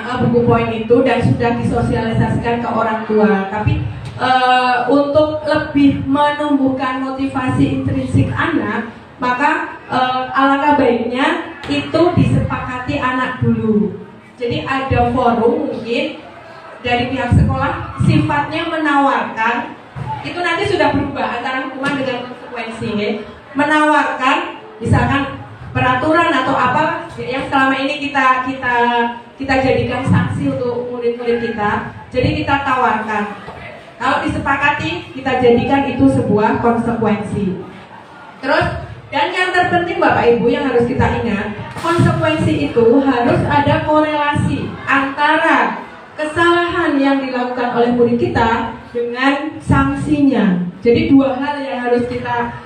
buku poin itu, dan sudah disosialisasikan ke orang tua. Tapi untuk lebih menumbuhkan motivasi intrinsik anak, maka alangkah baiknya itu disepakati anak dulu. Jadi ada forum mungkin dari pihak sekolah sifatnya menawarkan, itu nanti sudah berubah antara hukuman dengan konsekuensi, ya. Menawarkan misalkan peraturan atau apa yang selama ini kita jadikan sanksi untuk murid-murid kita. Jadi kita tawarkan. Kalau disepakati, kita jadikan itu sebuah konsekuensi. Terus, dan yang terpenting Bapak Ibu yang harus kita ingat, konsekuensi itu harus ada korelasi antara kesalahan yang dilakukan oleh murid kita dengan sanksinya. Jadi dua hal yang harus kita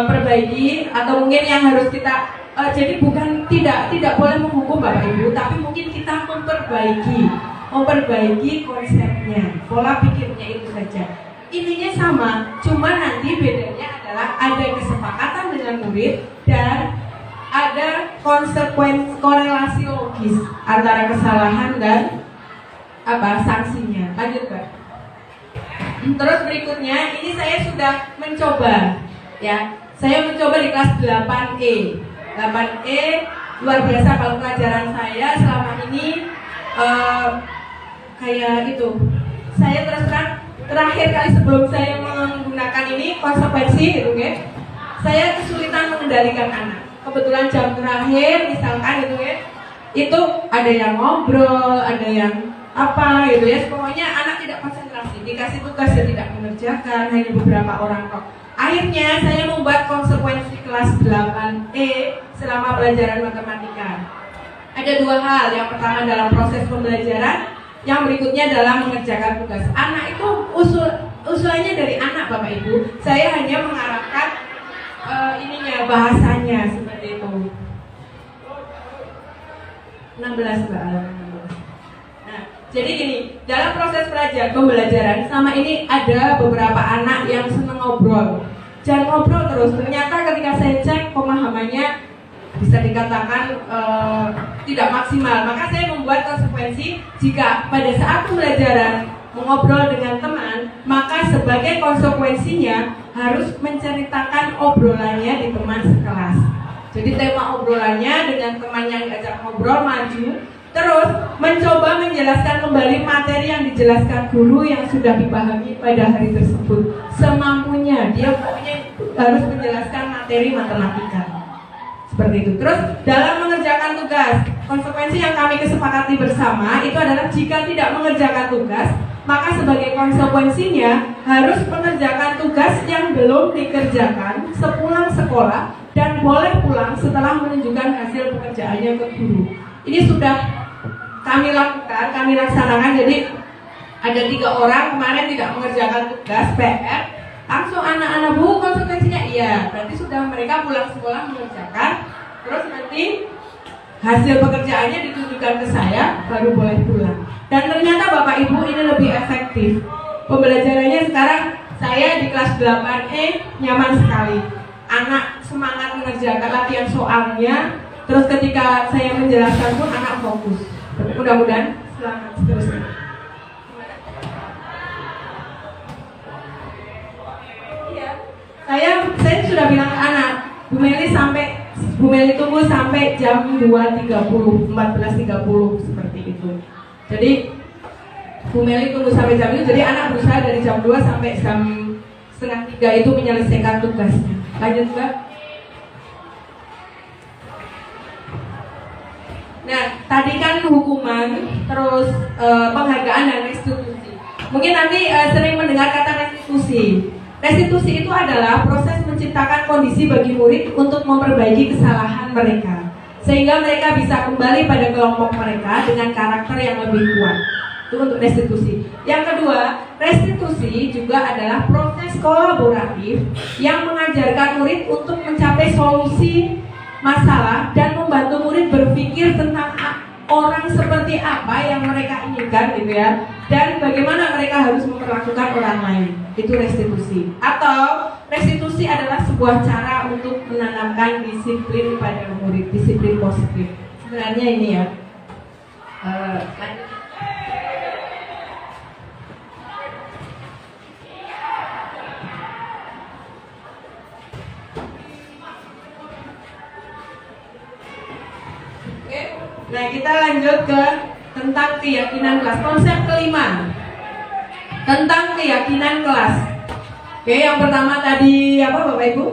perbaiki, atau mungkin yang harus kita jadi bukan tidak boleh menghukum Bapak Ibu, tapi mungkin kita memperbaiki konsepnya, pola pikirnya itu saja. Intinya sama, cuma nanti bedanya adalah ada kesepakatan dengan murid dan ada korelasi logis antara kesalahan dan sanksinya. Lanjut, Pak. Terus berikutnya, ini saya sudah mencoba, ya. Saya mencoba di kelas 8E. 8E luar biasa kalau pelajaran saya selama ini kayak itu. Saya terus terang terakhir kali sebelum saya menggunakan ini konsekuensi gitu ya, saya kesulitan mengendalikan anak. Kebetulan jam terakhir misalkan gitu ya, itu ada yang ngobrol, ada yang apa gitu ya, pokoknya anak tidak konsentrasi, dikasih tugas dan tidak mengerjakan, hanya beberapa orang kok. Akhirnya saya membuat konsekuensi kelas 8E selama pelajaran matematika. Ada dua hal, yang pertama dalam proses pembelajaran, yang berikutnya adalah mengerjakan tugas. Anak itu usulannya dari anak Bapak Ibu. Saya hanya mengarahkan bahasanya seperti itu. 16 Mbak. Nah, Jadi gini, dalam proses pembelajaran selama ini ada beberapa anak yang senang ngobrol. Jangan ngobrol terus. Ternyata ketika saya cek pemahamannya bisa dikatakan tidak maksimal. Maka saya membuat konsekuensi jika pada saat pembelajaran mengobrol dengan teman, maka sebagai konsekuensinya harus menceritakan obrolannya di teman sekelas. Jadi tema obrolannya dengan teman yang diajak ngobrol maju, terus mencoba menjelaskan kembali materi yang dijelaskan guru yang sudah dipahami pada hari tersebut. Semampunya, dia pokoknya harus menjelaskan materi matematika. Seperti itu. Terus dalam mengerjakan tugas, konsekuensi yang kami kesepakati bersama itu adalah jika tidak mengerjakan tugas, maka sebagai konsekuensinya harus mengerjakan tugas yang belum dikerjakan sepulang sekolah dan boleh pulang setelah menunjukkan hasil pekerjaannya ke guru. Ini sudah kami lakukan, kami laksanakan. Jadi ada 3 orang kemarin tidak mengerjakan tugas PR, langsung anak-anak bu konsekuensinya iya, berarti sudah mereka pulang sekolah mengerjakan, terus nanti hasil pekerjaannya ditunjukkan ke saya baru boleh pulang. Dan ternyata Bapak Ibu ini lebih efektif pembelajarannya. Sekarang saya di kelas 8E nyaman sekali, anak semangat mengerjakan latihan soalnya, terus ketika saya menjelaskan pun anak fokus. Mudah-mudahan selamat seterusnya. Iya, saya sudah bilang ke anak, Bu Meli tunggu sampai jam 2.30, 14.30 seperti itu. Jadi Bu Meli tunggu sampai jam itu, jadi anak berusaha dari jam 2 sampai jam 2:30 itu menyelesaikan tugasnya. Lanjut Mbak. Nah, tadi kan hukuman, terus penghargaan dan restitusi. Mungkin nanti sering mendengar kata restitusi. Restitusi itu adalah proses menciptakan kondisi bagi murid untuk memperbaiki kesalahan mereka, sehingga mereka bisa kembali pada kelompok mereka dengan karakter yang lebih kuat. Itu untuk restitusi. Yang kedua, restitusi juga adalah proses kolaboratif yang mengajarkan murid untuk mencapai solusi masalah dan membantu murid berpikir tentang orang seperti apa yang mereka inginkan gitu ya, dan bagaimana mereka harus memperlakukan orang lain. Itu restitusi. Atau restitusi adalah sebuah cara untuk menanamkan disiplin pada murid, disiplin positif. Sebenarnya ini ya. Lanjut. Nah, kita lanjut ke tentang keyakinan kelas. Konsep kelima tentang keyakinan kelas. Oke, yang pertama tadi apa Bapak Ibu?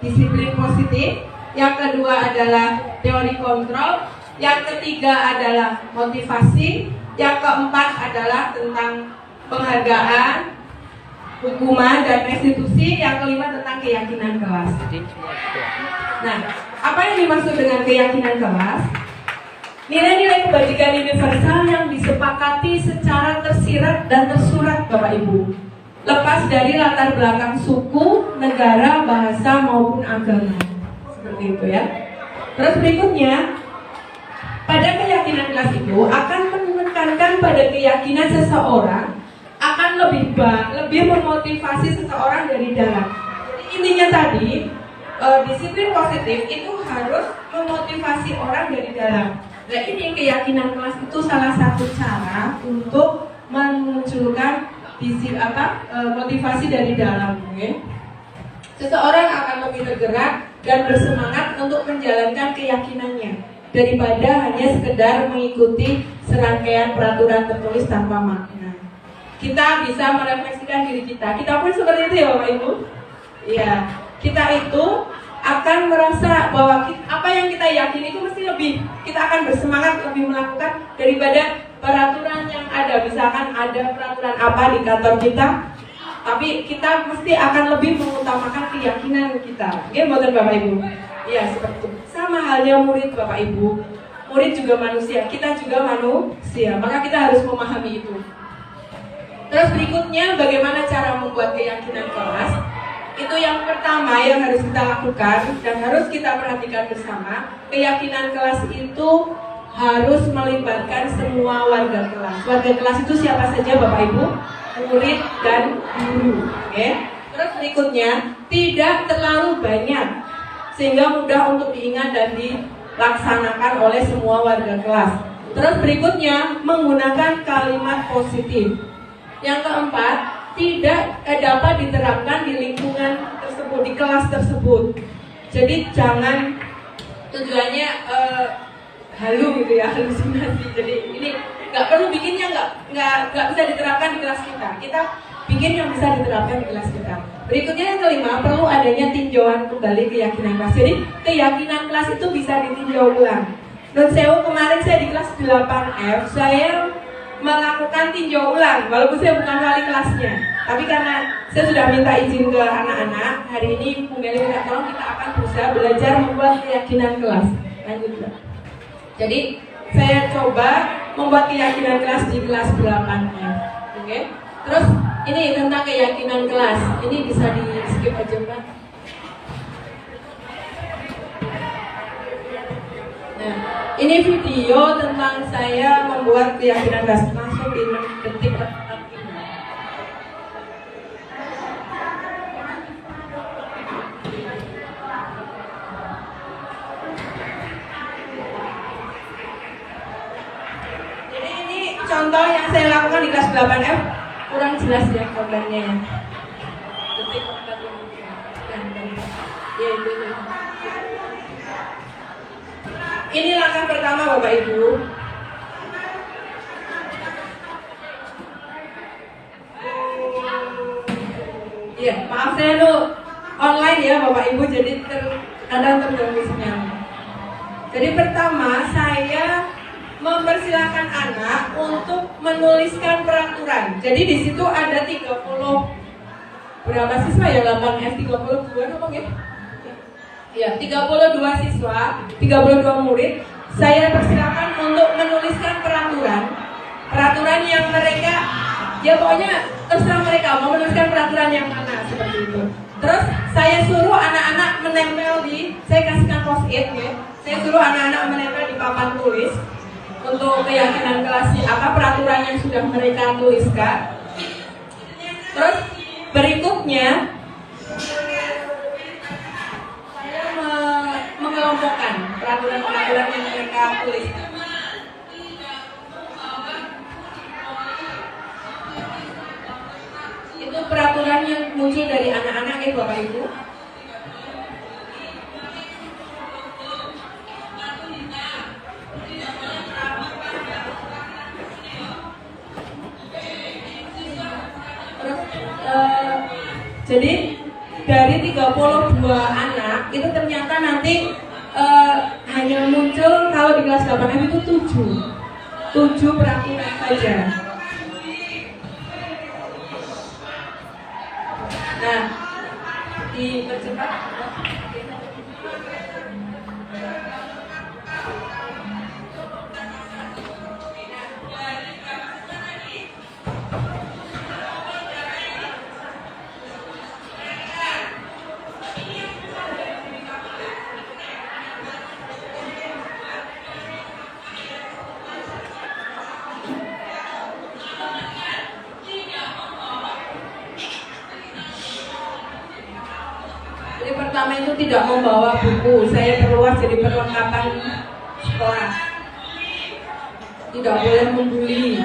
Disiplin positif. Yang kedua adalah teori kontrol. Yang ketiga adalah motivasi. Yang keempat adalah tentang penghargaan, hukuman dan restitusi. Yang kelima tentang keyakinan kelas. Nah, apa yang dimaksud dengan keyakinan kelas? Nilai-nilai kebajikan universal yang disepakati secara tersirat dan tersurat Bapak Ibu, lepas dari latar belakang suku, negara, bahasa maupun agama. Seperti itu ya. Terus berikutnya, pada keyakinan kelas itu akan menekankan pada keyakinan seseorang akan lebih memotivasi seseorang dari dalam. Jadi intinya tadi, disiplin positif itu harus memotivasi orang dari dalam. Nah, ini keyakinan kelas itu salah satu cara untuk memunculkan motivasi dari dalam. Okay? Seseorang akan lebih tergerak dan bersemangat untuk menjalankan keyakinannya daripada hanya sekedar mengikuti serangkaian peraturan tertulis tanpa makna. Kita bisa merefleksikan diri kita. Kita pun seperti itu ya Bapak Ibu. Iya, kita itu akan merasa bahwa apa yang kita yakini itu mesti lebih, kita akan bersemangat lebih melakukan daripada peraturan yang ada. Misalkan ada peraturan apa di kantor kita, tapi kita mesti akan lebih mengutamakan keyakinan kita. Betul Bapak Ibu? Iya, seperti itu. Sama halnya murid Bapak Ibu. Murid juga manusia, kita juga manusia. Maka kita harus memahami itu. Terus berikutnya, bagaimana cara membuat keyakinan kelas? Itu yang pertama yang harus kita lakukan dan harus kita perhatikan bersama. Keyakinan kelas itu harus melibatkan semua warga kelas. Warga kelas itu siapa saja Bapak Ibu? Murid dan guru. Oke. Terus berikutnya, tidak terlalu banyak sehingga mudah untuk diingat dan dilaksanakan oleh semua warga kelas. Terus berikutnya, menggunakan kalimat positif. Yang keempat, tidak dapat diterapkan di lingkungan tersebut, di kelas tersebut. Jadi jangan tujuannya halu gitu ya, halusinasi. Jadi ini nggak perlu bikinnya, nggak bisa diterapkan di kelas kita. Kita bikin yang bisa diterapkan di kelas kita. Berikutnya yang kelima, perlu adanya tinjauan kembali keyakinan kelas. Jadi keyakinan kelas itu bisa ditinjau ulang. Nun sewu, kemarin saya di kelas 8F, saya melakukan tinjau ulang, walaupun saya bukan wali kelasnya. Tapi karena saya sudah minta izin ke anak-anak, hari ini Bu Meli minta tolong, kita akan berusaha belajar membuat keyakinan kelas. Lanjut, Mbak. Jadi saya coba membuat keyakinan kelas di kelas 8F. Oke? Terus ini tentang keyakinan kelas. Ini bisa di skip aja, Mbak. Nah, ini video tentang saya membuat keyakinan kelas, langsung di 6 detik. Jadi ini contoh yang saya lakukan di kelas 8F, kurang jelas ya gambarnya ya. Detik 45. Ya, itu. Ini langkah pertama Bapak Ibu. Ya, maaf saya tuh online ya Bapak Ibu, jadi kadang terganggu sinyalnya. Jadi pertama saya mempersilahkan anak untuk menuliskan peraturan. Jadi di situ ada 30 berapa siswa ya, 8F 32 apa ya? Ya, 32 siswa, 32 murid. Saya persilakan untuk menuliskan peraturan yang mereka, ya pokoknya terserah mereka mau menuliskan peraturan yang mana, seperti itu. Terus saya suruh anak-anak menempel saya kasihkan post-it ya. Saya suruh anak-anak menempel di papan tulis untuk keyakinan kelasnya apa peraturan yang sudah mereka tuliskan. Terus berikutnya mengelompokkan peraturan-peraturan yang mereka tulis. Itu peraturan yang muncul dari anak-anak ya Bapak Ibu. Jadi dari 32 anak itu ternyata nanti hanya muncul kalau di kelas 8F itu 7 peraturan saja. Nah, dipercepat. Jadi pertama itu tidak membawa buku, saya perluas jadi perlengkapan sekolah. Tidak boleh membuli.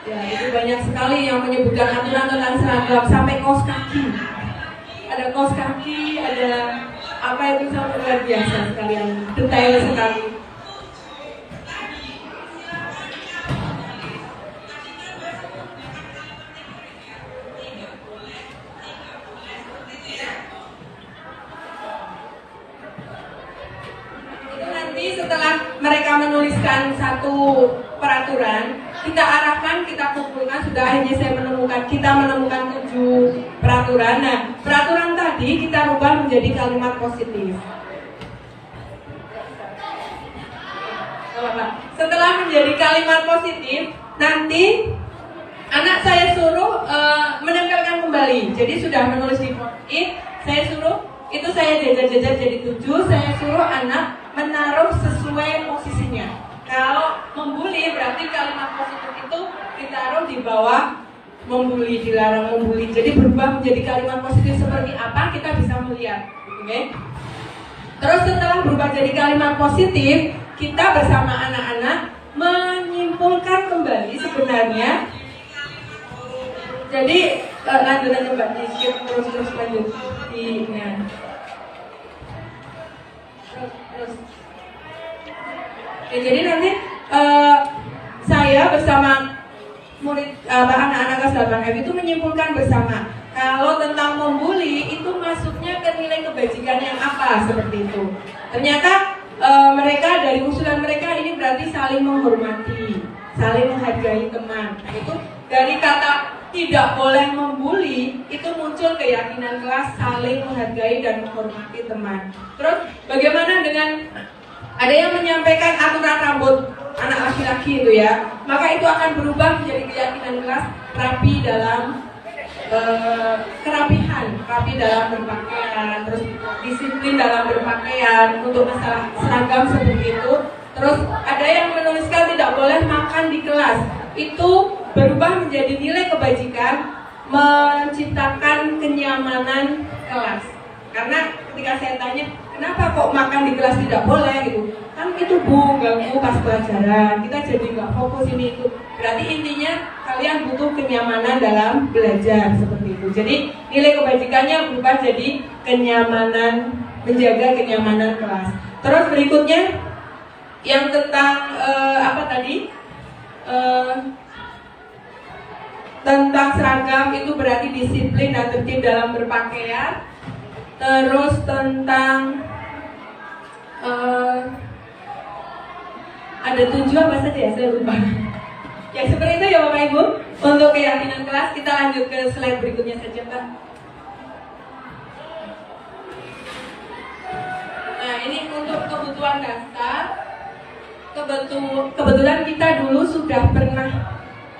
Ya, itu banyak sekali yang menyebutkan aturan tentang seragam sampai kaos kaki. Ada kaos kaki, ada apa itu sampai luar biasa sekalian, detail sekali. Setelah mereka menuliskan satu peraturan, kita arahkan, kita kumpulkan. Sudah akhirnya kita menemukan 7 peraturan. Nah, peraturan tadi kita rubah menjadi kalimat positif. Setelah menjadi kalimat positif, nanti anak saya suruh menempelkan kembali. Jadi sudah menulis di post-it, saya suruh itu saya jajar-jajar jadi 7. Saya suruh anak menaruh sesuai posisinya. Kalau membuli berarti kalimat positif itu ditaruh di bawah membuli, dilarang membuli. Jadi berubah menjadi kalimat positif seperti apa kita bisa melihat. Oke? Terus setelah berubah jadi kalimat positif, kita bersama anak-anak menyimpulkan kembali sebenarnya. Jadi lanjut aja Mbak, di skip terus lanjut di terus. Ya, jadi nanti saya bersama murid anak-anak kelas 8F itu menyimpulkan bersama kalau tentang membuli itu masuknya ke nilai kebajikan yang apa seperti itu. Ternyata mereka dari usulan mereka ini berarti saling menghormati, saling menghargai teman. Nah itu dari kata tidak boleh membuli itu muncul keyakinan kelas saling menghargai dan menghormati teman. Terus bagaimana dengan ada yang menyampaikan aturan rambut anak laki-laki itu ya, maka itu akan berubah menjadi keyakinan kelas rapi dalam kerapihan, rapi dalam berpakaian, terus disiplin dalam berpakaian untuk masalah seragam seperti itu. Terus ada yang menuliskan tidak boleh makan di kelas, itu berubah menjadi nilai kebajikan, menciptakan kenyamanan kelas. Karena ketika saya tanya, kenapa kok makan di kelas tidak boleh gitu? Kan itu ganggu pas pelajaran, kita jadi nggak fokus ini itu. Berarti intinya kalian butuh kenyamanan dalam belajar seperti itu. Jadi nilai kebajikannya berubah jadi kenyamanan, menjaga kenyamanan kelas. Terus berikutnya yang tentang apa tadi? Tentang seragam itu berarti disiplin dan tertib dalam berpakaian. Terus tentang ada 7 apa saja ya, saya lupa. Ya seperti itu ya Bapak Ibu. Untuk keyakinan kelas kita lanjut ke slide berikutnya saja Pak. Nah ini untuk kebutuhan dasar. Kebetulan kita dulu sudah pernah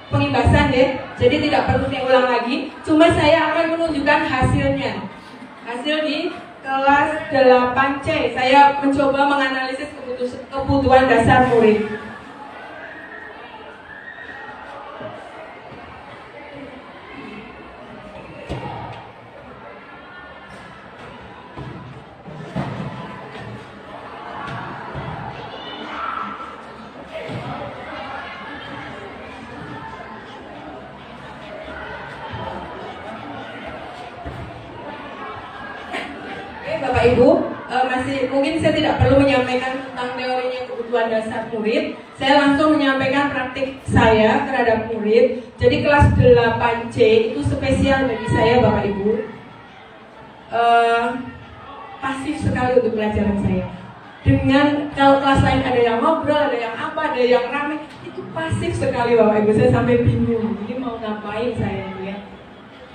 pengibasan ya, jadi tidak perlu diulang lagi. Cuma saya akan menunjukkan hasilnya. Hasil di kelas 8C, saya mencoba menganalisis kebutuhan dasar murid. Bapak Ibu, masih mungkin saya tidak perlu menyampaikan tentang teorinya kebutuhan dasar murid. Saya langsung menyampaikan praktik saya terhadap murid. Jadi kelas 8C itu spesial bagi saya Bapak Ibu. Pasif sekali untuk pelajaran saya. Dengan kalau kelas lain ada yang ngobrol, ada yang apa, ada yang rame, itu pasif sekali Bapak Ibu. Saya sampai bingung, ini mau ngapain saya itu ya.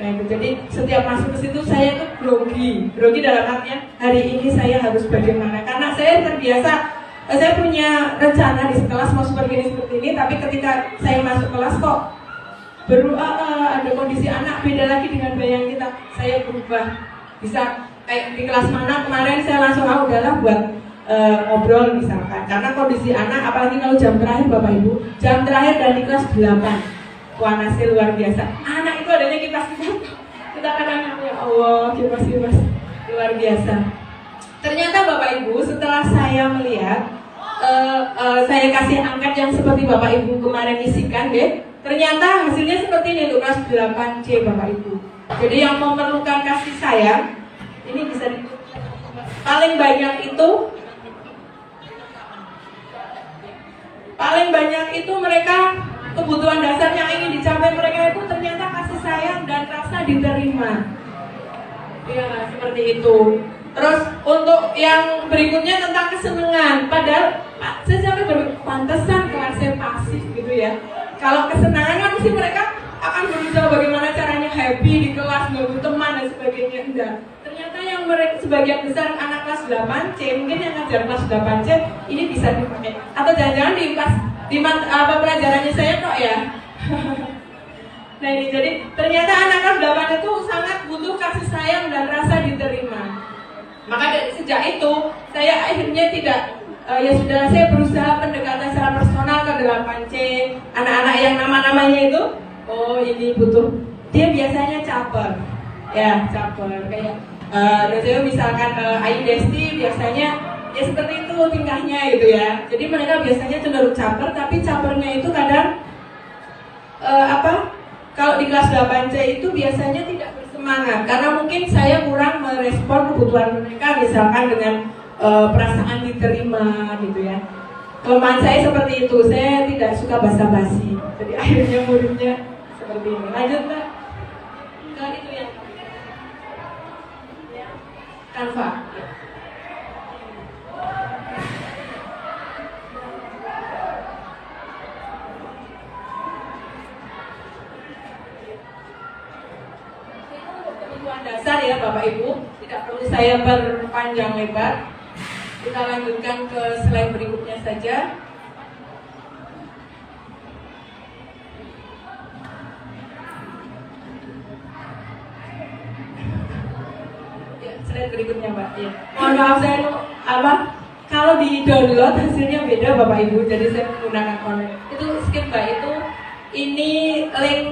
Nah, jadi setiap masuk ke situ saya tuh grogi dalam artinya hari ini saya harus bagaimana, karena saya terbiasa, saya punya rencana di sekelas mau seperti ini, tapi ketika saya masuk kelas kok ada kondisi anak beda lagi dengan bayang kita, saya berubah. Bisa kayak di kelas mana kemarin saya langsung udahlah buat ngobrol misalkan, karena kondisi anak apalagi kalau jam terakhir Bapak Ibu, jam terakhir dan di kelas 8 wanasnya luar biasa. Anak itu adanya kipas kita kadang ya Allah kipas luar biasa. Ternyata Bapak Ibu setelah saya melihat saya kasih angkat yang seperti Bapak Ibu kemarin isikan deh, ternyata hasilnya seperti ini untuk kelas 8C Bapak Ibu. Jadi yang memerlukan kasih sayang ini bisa paling banyak itu mereka kebutuhan dasar yang ingin dicapai mereka itu ternyata kasih sayang dan rasa diterima. Ya, seperti itu. Terus untuk yang berikutnya tentang kesenangan, padahal saya sampai berpantesan kelasnya pasif gitu ya. Kalau kesenangan kan mesti mereka akan berusaha bagaimana caranya happy di kelas, ganggu teman dan sebagainya. Enggak. Ternyata yang mereka sebagian besar anak kelas 8C, mungkin yang ngajar kelas 8C ini bisa dipakai. Atau jangan-jangan di kelas pelajarannya saya kok ya. Nah ini jadi ternyata anak kelas 8 itu sangat butuh kasih sayang dan rasa diterima. Maka dari sejak itu saya akhirnya tidak ya sudah, saya berusaha pendekatan secara personal ke 8C. Anak-anak yang nama-namanya itu, oh ini butuh, dia biasanya caper, ya caper kayak saya misalkan Ayu Desti biasanya ya seperti itu tingkahnya gitu ya. Jadi mereka biasanya cenderung caper, tapi capernya itu kadang kalau di kelas 8C itu biasanya tidak bersemangat karena mungkin saya kurang merespon kebutuhan mereka, misalkan dengan perasaan diterima gitu ya. Kelemahan saya seperti itu, saya tidak suka basa-basi. Jadi akhirnya muridnya seperti ini. Lanjut Mbak. Ke itu yang Canva. Kebutuhan dasar ya Bapak Ibu, tidak perlu saya perpanjang lebar. Kita lanjutkan ke slide berikutnya saja. Ya, slide berikutnya Mbak. Ya. Mohon maaf saya kalau di download hasilnya beda Bapak Ibu, jadi saya menggunakan online. Itu skip Mbak, itu ini link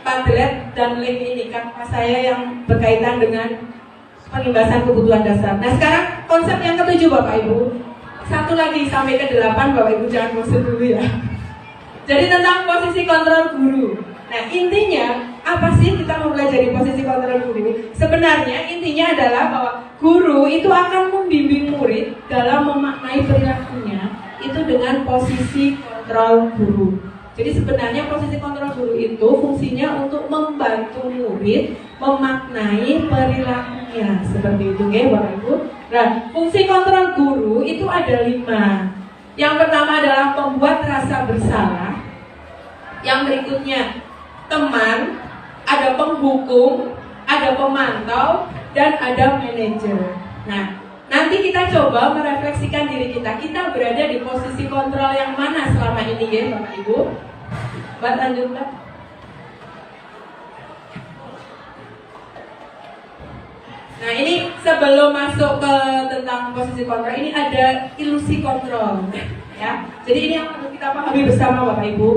Padlet dan link ini kan saya yang berkaitan dengan penimbasan kebutuhan dasar. Nah sekarang konsep yang ketujuh Bapak Ibu. Satu lagi sampai ke 8 Bapak Ibu, jangan bosan dulu ya. Jadi tentang posisi kontrol guru. Nah intinya apa sih kita mempelajari posisi kontrol guru? Sebenarnya intinya adalah bahwa guru itu akan membimbing murid dalam memaknai perilakunya itu dengan posisi kontrol guru. Jadi sebenarnya posisi kontrol guru itu fungsinya untuk membantu murid memaknai perilakunya seperti itu ya Bapak Ibu. Nah, fungsi kontrol guru itu ada 5. Yang pertama adalah membuat rasa bersalah. Yang berikutnya teman, ada penghukum, ada pemantau, dan ada manajer. Nah, nanti kita coba merefleksikan diri kita. Kita berada di posisi kontrol yang mana selama ini ya Bapak Ibu? Mbak lanjutkan. Nah ini sebelum masuk ke tentang posisi kontrol, ini ada ilusi kontrol ya. Jadi ini yang harus kita pahami bersama Bapak Ibu.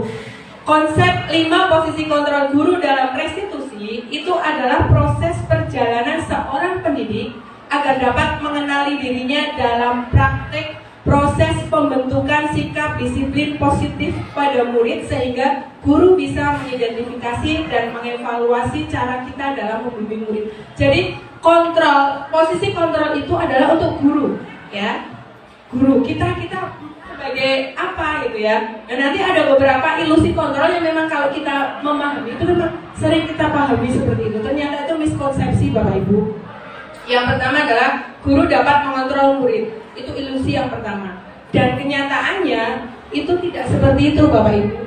Konsep 5 posisi kontrol guru dalam restitusi itu adalah proses perjalanan seorang pendidik agar dapat mengenali dirinya dalam praktek proses pembentukan sikap disiplin positif pada murid sehingga guru bisa mengidentifikasi dan mengevaluasi cara kita dalam membimbing murid. Jadi posisi kontrol itu adalah untuk guru, ya. Guru kita sebagai apa gitu ya. Dan nanti ada beberapa ilusi kontrol yang memang kalau kita memahami itu memang sering kita pahami seperti itu. Ternyata itu miskonsepsi Bapak Ibu. Yang pertama adalah guru dapat mengontrol murid. Itu ilusi yang pertama. Dan kenyataannya itu tidak seperti itu Bapak Ibu.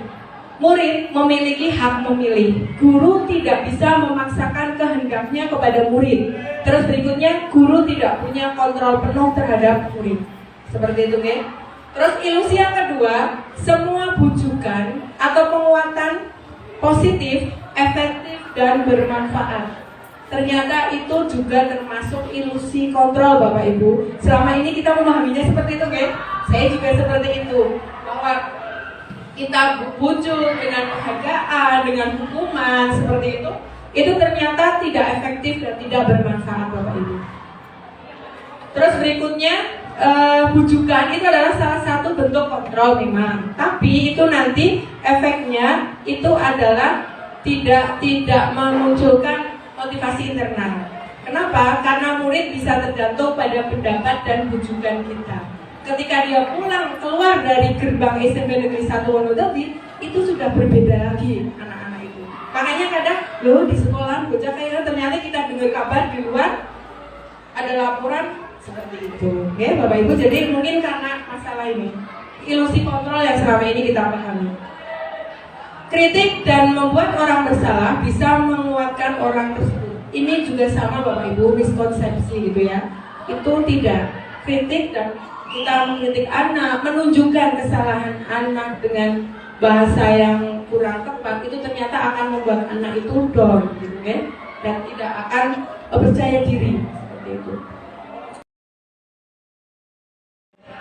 Murid memiliki hak memilih. Guru tidak bisa memaksakan kehendaknya kepada murid. Terus berikutnya, guru tidak punya kontrol penuh terhadap murid. Seperti itu kan? Terus ilusi yang kedua, semua bujukan atau penguatan positif, efektif, dan bermanfaat. Ternyata itu juga termasuk ilusi kontrol Bapak Ibu. Selama ini kita memahaminya seperti itu kan? Saya juga seperti itu. Bahwa kita bujuk dengan penghargaan, dengan hukuman seperti itu ternyata tidak efektif dan tidak bermanfaat Bapak Ibu. Terus berikutnya, bujukan itu adalah salah satu bentuk kontrol memang, tapi itu nanti efeknya itu adalah tidak memunculkan motivasi internal. Kenapa? Karena murid bisa tergantung pada pendapat dan bujukan kita. Ketika dia keluar dari gerbang SMP Negeri 1 Wonogiri, itu sudah berbeda lagi anak-anak itu. Makanya kadang, di sekolah bocah kayak ternyata kita dengar kabar di luar ada laporan seperti itu. Oke, Bapak Ibu, jadi mungkin karena masalah ini, ilusi kontrol yang selama ini kita pahami. Kritik dan membuat orang bersalah bisa menguatkan orang tersebut. Ini juga sama Bapak Ibu, miskonsepsi gitu ya. Itu tidak. Kritik dan kita mengkritik anak, menunjukkan kesalahan anak dengan bahasa yang kurang tepat, itu ternyata akan membuat anak itu down gitu kan, dan tidak akan percaya diri seperti itu.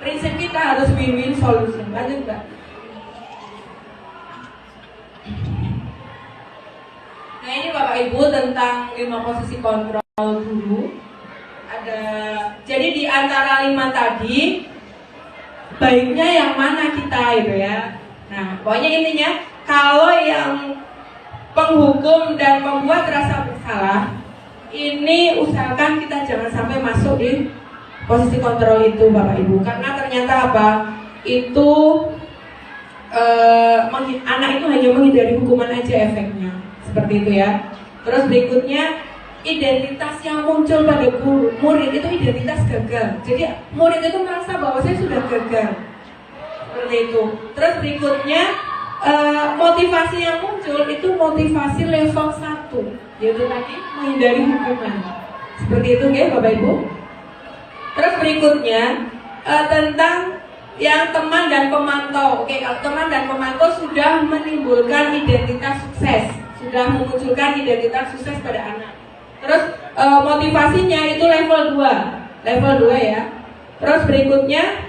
prinsip kita harus win-win solution. Lanjut Mbak. Nah ini Bapak Ibu tentang 5 posisi kontrol guru. Jadi di antara 5 tadi baiknya yang mana kita gitu ya. Nah pokoknya intinya kalau yang penghukum dan membuat rasa bersalah ini usahakan kita jangan sampai masuk di posisi kontrol itu Bapak Ibu, karena ternyata apa itu anak itu hanya menghindari hukuman aja efeknya seperti itu ya. Terus berikutnya identitas yang muncul pada murid itu identitas gagal. Jadi murid itu merasa bahwa saya sudah gagal seperti itu. Terus berikutnya motivasi yang muncul itu motivasi level 1, yaitu tadi menghindari hukuman. Seperti itu ya Bapak Ibu. Terus berikutnya tentang yang teman dan pemantau. Oke, kalau teman dan pemantau sudah menimbulkan identitas sukses, sudah memunculkan identitas sukses pada anak. Terus motivasinya itu level 2 ya. Terus berikutnya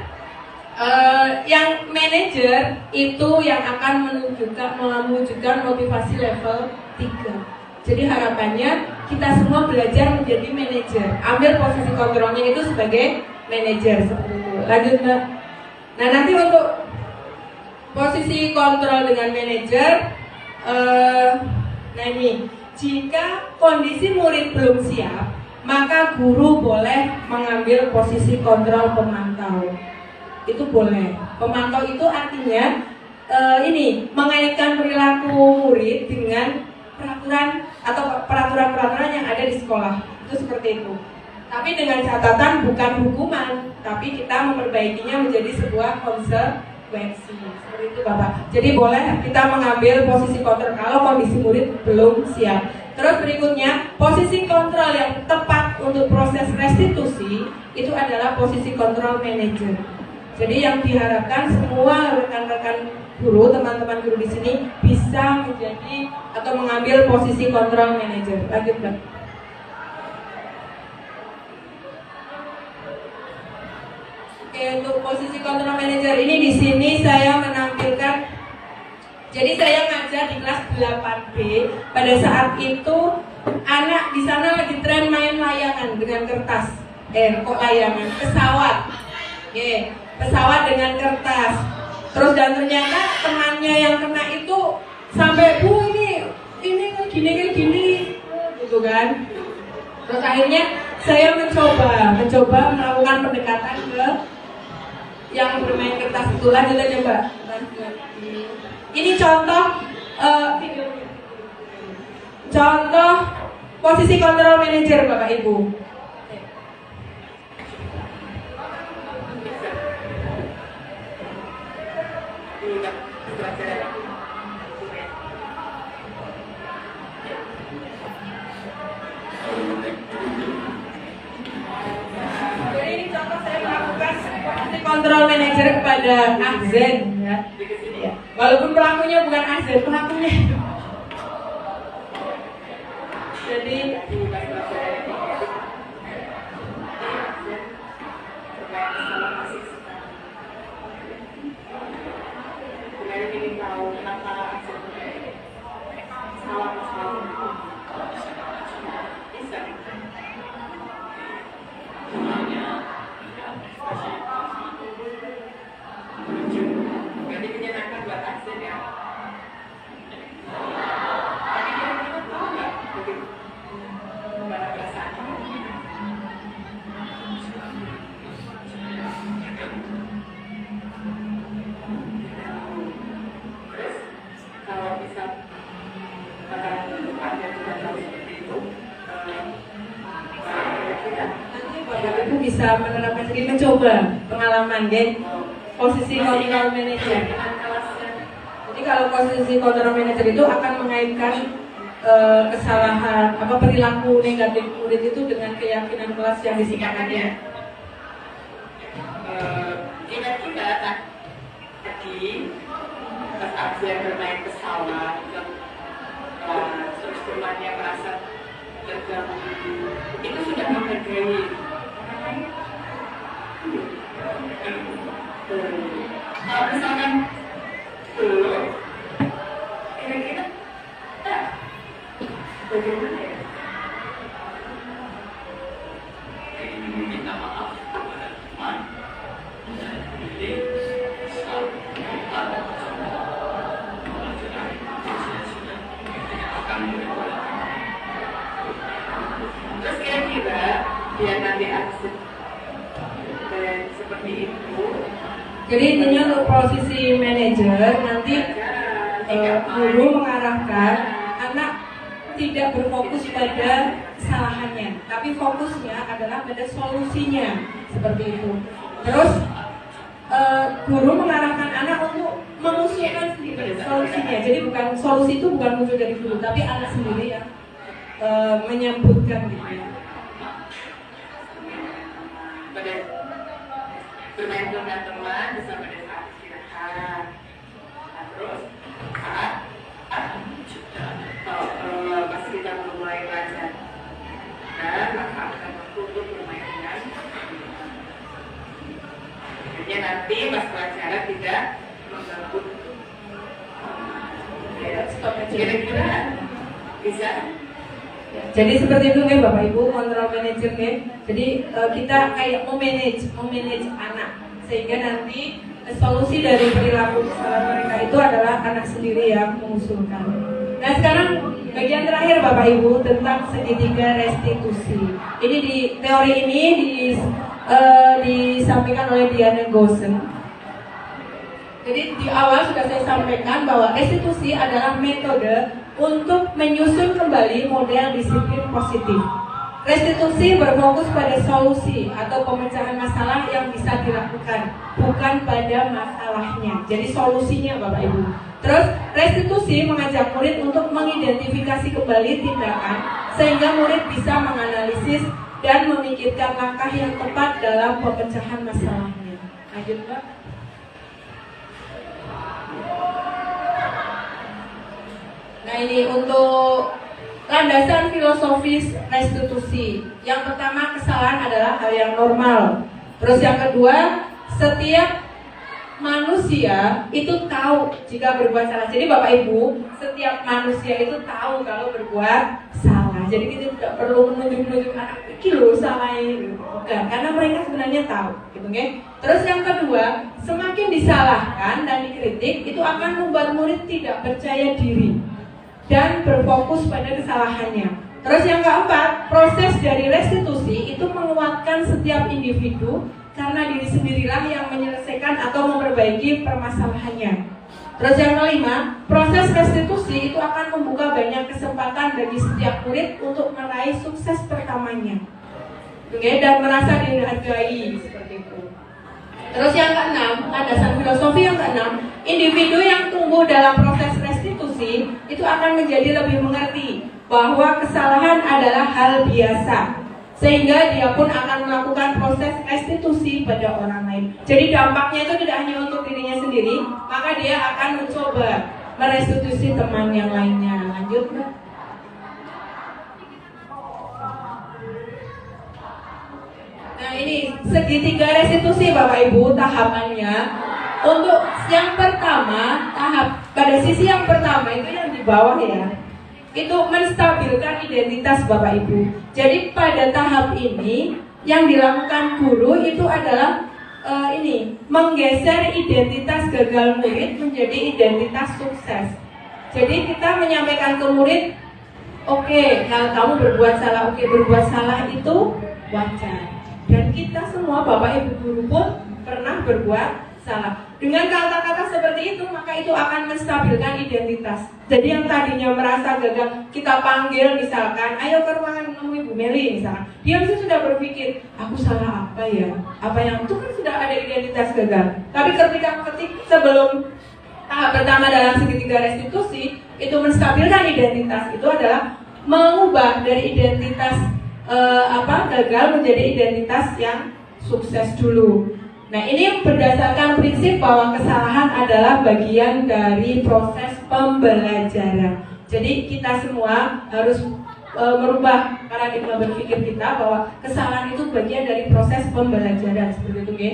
yang manajer itu yang akan mewujudkan motivasi level 3. Jadi harapannya kita semua belajar menjadi manajer, ambil posisi kontrolnya itu sebagai manajer seperti itu. Lanjut Mbak. Nah nanti untuk posisi kontrol dengan manajer, nah ini jika kondisi murid belum siap, maka guru boleh mengambil posisi kontrol pemantau. Itu boleh. Pemantau itu artinya ini mengaitkan perilaku murid dengan peraturan atau peraturan-peraturan yang ada di sekolah. Itu seperti itu. Tapi dengan catatan bukan hukuman, tapi kita memperbaikinya menjadi sebuah konsekuensi. Seperti itu Bapak. Jadi boleh kita mengambil posisi kontrol kalau kondisi murid belum siap. Terus berikutnya, posisi kontrol yang tepat untuk proses restitusi itu adalah posisi kontrol manajer. Jadi yang diharapkan semua rekan-rekan guru, teman-teman guru di sini bisa menjadi atau mengambil posisi kontrol manajer. Lanjut Mbak. Oke, untuk posisi kontrol manajer ini di sini saya menampilkan. Jadi saya ngajar di kelas 8B. Pada saat itu anak di sana lagi tren main layangan dengan kertas. Kok layangan? Pesawat. Oke, pesawat dengan kertas. Terus dan ternyata temannya yang kena itu sampai ini kayak gini gitu kan. Terus akhirnya saya mencoba melakukan pendekatan ke yang bermain kertas itu. Lanjut aja Mbak. Ini contoh posisi kontrol manajer Bapak Ibu. Jadi ini contoh saya melakukan posisi kontrol manajer kepada Ahzen ya. Walaupun pelakunya bukan Ahzen, pelakunya. Jadi bisa menerapkan sendiri, mencoba pengalaman ya, posisi kontrol manager. Jadi kalau posisi kontrol manager itu akan mengaitkan kesalahan perilaku negatif murid itu dengan keyakinan kelas yang disepakati. Ingat kita tadi pas Absen bermain pesawat, terus temannya merasa terganggu, itu sudah menghargai Kalau misalkan belum, kira-kira bagaimana ya? Ingin meminta maaf kepada teman dan diri saat saya sudah akan berbuat. Terus kira-kira biar nanti aksi dan seperti itu. Jadi intinya untuk posisi manajer nanti guru mengarahkan anak tidak berfokus pada kesalahannya, tapi fokusnya adalah pada solusinya, seperti itu. Terus guru mengarahkan anak untuk mengusulkan sendiri solusinya. Jadi bukan solusi itu bukan muncul dari guru, tapi anak sendiri yang menyebutkan gitu ya. Pada bermain dengan teman bisa pada saat istirahat. Nah, terus saat pas kita mulai belajar, dan maka akan waktu untuk bermain dengan akhirnya nanti pas pelajaran tidak mengganggu. Ya, kira-kira bisa. Jadi seperti itu kan Bapak Ibu, kontrol manajer kan. Jadi kita kayak memanage anak sehingga nanti solusi dari perilaku kesalahan mereka itu adalah anak sendiri yang mengusulkan. Nah sekarang bagian terakhir Bapak Ibu tentang segitiga restitusi. Ini di teori ini disampaikan oleh Diana Gosen. Jadi di awal sudah saya sampaikan bahwa restitusi adalah metode untuk menyusun kembali model disiplin positif. Restitusi berfokus pada solusi atau pemecahan masalah yang bisa dilakukan, bukan pada masalahnya. Jadi solusinya Bapak Ibu. Terus restitusi mengajak murid untuk mengidentifikasi kembali tindakan sehingga murid bisa menganalisis dan memikirkan langkah yang tepat dalam pemecahan masalahnya. Lanjut Mbak. Nah ini untuk landasan filosofis restitusi. Yang pertama, kesalahan adalah hal yang normal. Terus yang kedua, setiap manusia itu tahu jika berbuat salah. Jadi Bapak Ibu, setiap manusia itu tahu kalau berbuat salah. Jadi kita tidak perlu menunjuk-nunjuk anak iki loh salah ini. Bukan, karena mereka sebenarnya tahu, gitu kan? Terus yang kedua, semakin disalahkan dan dikritik itu akan membuat murid tidak percaya diri dan berfokus pada kesalahannya. Terus yang keempat, proses dari restitusi itu menguatkan setiap individu karena diri sendirilah yang menyelesaikan atau memperbaiki permasalahannya. Terus yang kelima, proses restitusi itu akan membuka banyak kesempatan bagi setiap murid untuk meraih sukses pertamanya. Oke, dan merasa dihargai seperti itu. Terus yang keenam, landasan filosofi yang keenam, individu yang tumbuh dalam proses restitusi itu akan menjadi lebih mengerti bahwa kesalahan adalah hal biasa, sehingga dia pun akan melakukan proses restitusi pada orang lain. Jadi dampaknya itu tidak hanya untuk dirinya sendiri, maka dia akan mencoba merestitusi teman yang lainnya. Lanjut Mbak. Nah ini segitiga restitusi Bapak Ibu tahapannya. Untuk yang pertama, pada sisi yang pertama itu yang di bawah ya, itu menstabilkan identitas Bapak Ibu. Jadi pada tahap ini yang dilakukan guru itu adalah menggeser identitas gagal murid menjadi identitas sukses. Jadi kita menyampaikan ke murid, oke, kalau kamu berbuat salah, berbuat salah itu wajar. Dan kita semua Bapak Ibu guru pun pernah berbuat salah. Dengan kata-kata seperti itu, maka itu akan menstabilkan identitas. Jadi yang tadinya merasa gagal, kita panggil misalkan, ayo ke ruangan menemui Bu Meli misalkan. Dia mesti sudah berpikir, aku salah apa ya? Apa yang itu kan sudah ada identitas gagal. Tapi ketika sebelum tahap pertama dalam segitiga restitusi, itu menstabilkan identitas. Itu adalah mengubah dari identitas gagal menjadi identitas yang sukses dulu. Nah ini berdasarkan prinsip bahwa kesalahan adalah bagian dari proses pembelajaran. Jadi kita semua harus merubah paradigma berpikir kita bahwa kesalahan itu bagian dari proses pembelajaran seperti itu, okay?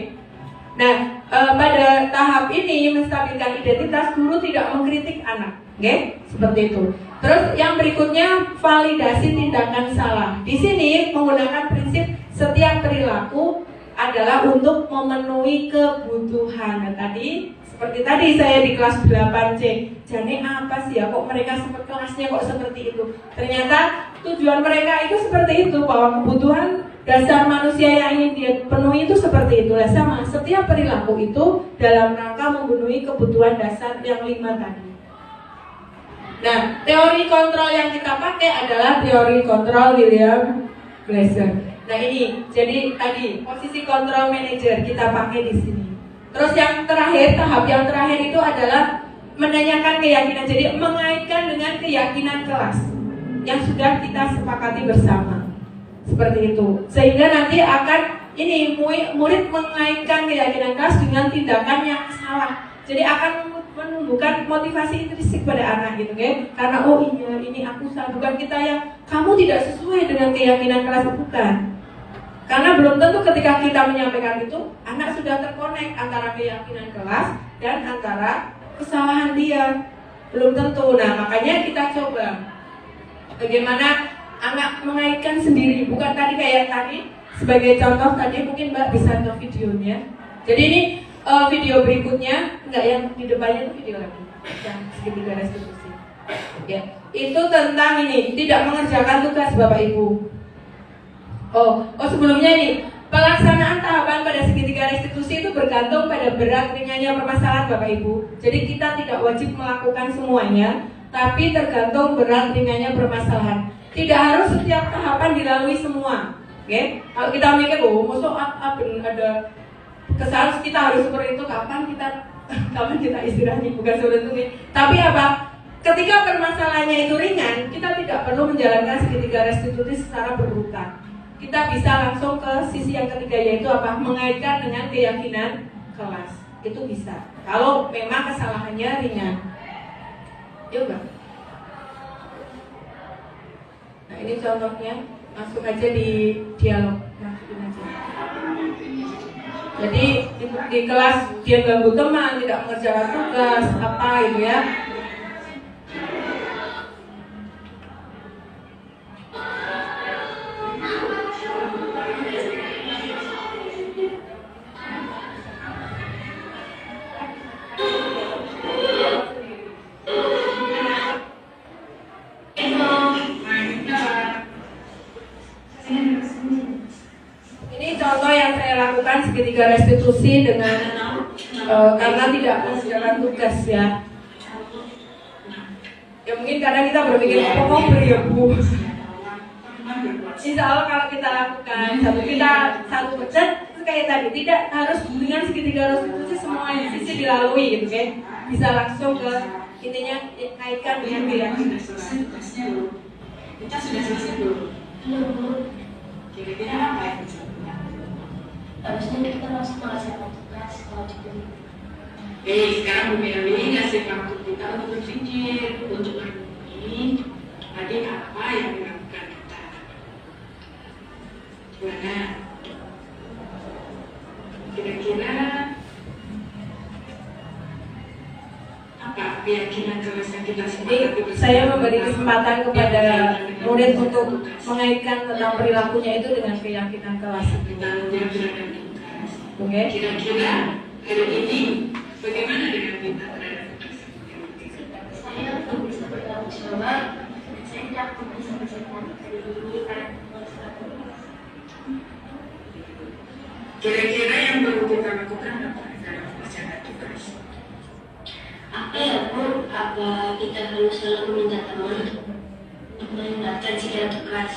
Nah pada tahap ini menstabilkan identitas, guru tidak mengkritik anak, oke? Seperti itu. Terus yang berikutnya validasi tindakan salah. Di sini menggunakan prinsip setiap perilaku adalah untuk memenuhi kebutuhan. Nah, tadi seperti tadi saya di kelas 8C, jadi apa sih ya kok mereka sempat kelasnya kok seperti itu? Ternyata tujuan mereka itu seperti itu, bahwa kebutuhan dasar manusia yang ingin dia penuhi itu seperti itu. Sama, setiap perilaku itu dalam rangka memenuhi kebutuhan dasar yang 5 tadi. Nah, teori kontrol yang kita pakai adalah teori kontrol William Glasser. Nah ini, jadi tadi posisi kontrol manager kita pakai di sini. Terus yang terakhir, tahap yang terakhir itu adalah menanyakan keyakinan. Jadi mengaitkan dengan keyakinan kelas yang sudah kita sepakati bersama. Seperti itu. Sehingga nanti akan ini murid mengaitkan keyakinan kelas dengan tindakan yang salah. Jadi akan menumbuhkan motivasi intrinsik pada anak gitu kan. Karena oh iya ini aku salah, bukan kita yang kamu tidak sesuai dengan keyakinan kelas, bukan. Karena belum tentu ketika kita menyampaikan itu anak sudah terkonek antara keyakinan kelas dan antara kesalahan dia. Belum tentu. Nah, makanya kita coba bagaimana anak mengaitkan sendiri, bukan tadi kayak tadi sebagai contoh tadi mungkin Mbak bisa ke videonya. Jadi ini video berikutnya, enggak yang di depannya itu video lagi yang segitiga restitusi. Ya, itu tentang ini tidak mengerjakan tugas Bapak Ibu. Oh sebelumnya ini pelaksanaan tahapan pada segitiga restitusi itu bergantung pada berat ringannya permasalahan Bapak Ibu. Jadi kita tidak wajib melakukan semuanya, tapi tergantung berat ringannya permasalahan. Tidak harus setiap tahapan dilalui semua. Oke? Kalau kita mikir, maksud ada kesalahan kita harus seperti itu, kapan kita istirahat, bukan seperti itu. Tapi apa? Ketika permasalahannya itu ringan, kita tidak perlu menjalankan segitiga restitusi secara berurutan. Kita bisa langsung ke sisi yang ketiga, yaitu apa? Mengaitkan dengan keyakinan kelas. Itu bisa. Kalau memang kesalahannya ringan. Yuk, Bang. Nah, ini contohnya. Langsung aja di dialog. Masukin aja. Jadi di kelas dia ganggu teman, tidak mengerjakan tugas, apa gitu ya. Segitiga restitusi dengan karena tidak mengerjakan tugas ya. Ya mungkin karena kita berpikir pokok beri ya Bu. Insya Allah kalau kita lakukan satu pecat kayak tadi, tidak harus dengan segitiga restitusi semua sisi dilalui gitu kan. Bisa langsung ke intinya kaitkan dengan keyakinan. Kita sudah selesai belum? Kira-kira apa yang bisa? Harusnya kita langsung melaksanakan tugas kalau diberi. Sekarang Bu Meli ngasih waktu kita untuk berpikir, untuk ini tadi apa yang dilakukan kita. Gimana? Kira-kira apa keyakinan kelas yang kita sepakati bersama? Saya memberi kesempatan kepada murid untuk mengaitkan tentang perilakunya itu dengan keyakinan kelas. Oke. Kira-kira hari ini bagaimana dengan kita terhadap Saya bisa bertanggung jawab. Saya tidak bisa menceritakan hari ini karena kira-kira yang perlu kita lakukan apa dalam pelaksanaan tugas? apa ya Bu? Apa kita harus selalu meminta teman untuk mengingatkan segala tugas?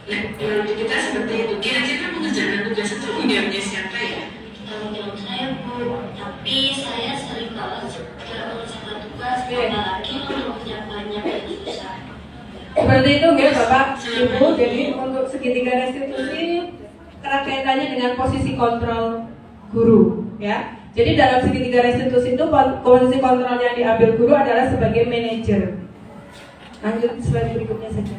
Nah, menurut kita seperti itu. Kira-kira mengerjakan tugas itu idealnya siapa ya? Kita bilang saya Bu, tapi saya sering kalah tidak mengerjakan tugas, apalagi untuk menyampaikannya yang susah. Seperti itu ya Bapak Ibu. Jadi untuk segitiga restitusi erat kaitannya dengan posisi kontrol guru ya. Jadi dalam segitiga restitusi itu posisi kontrol yang diambil guru adalah sebagai manajer. Lanjut slide berikutnya saja.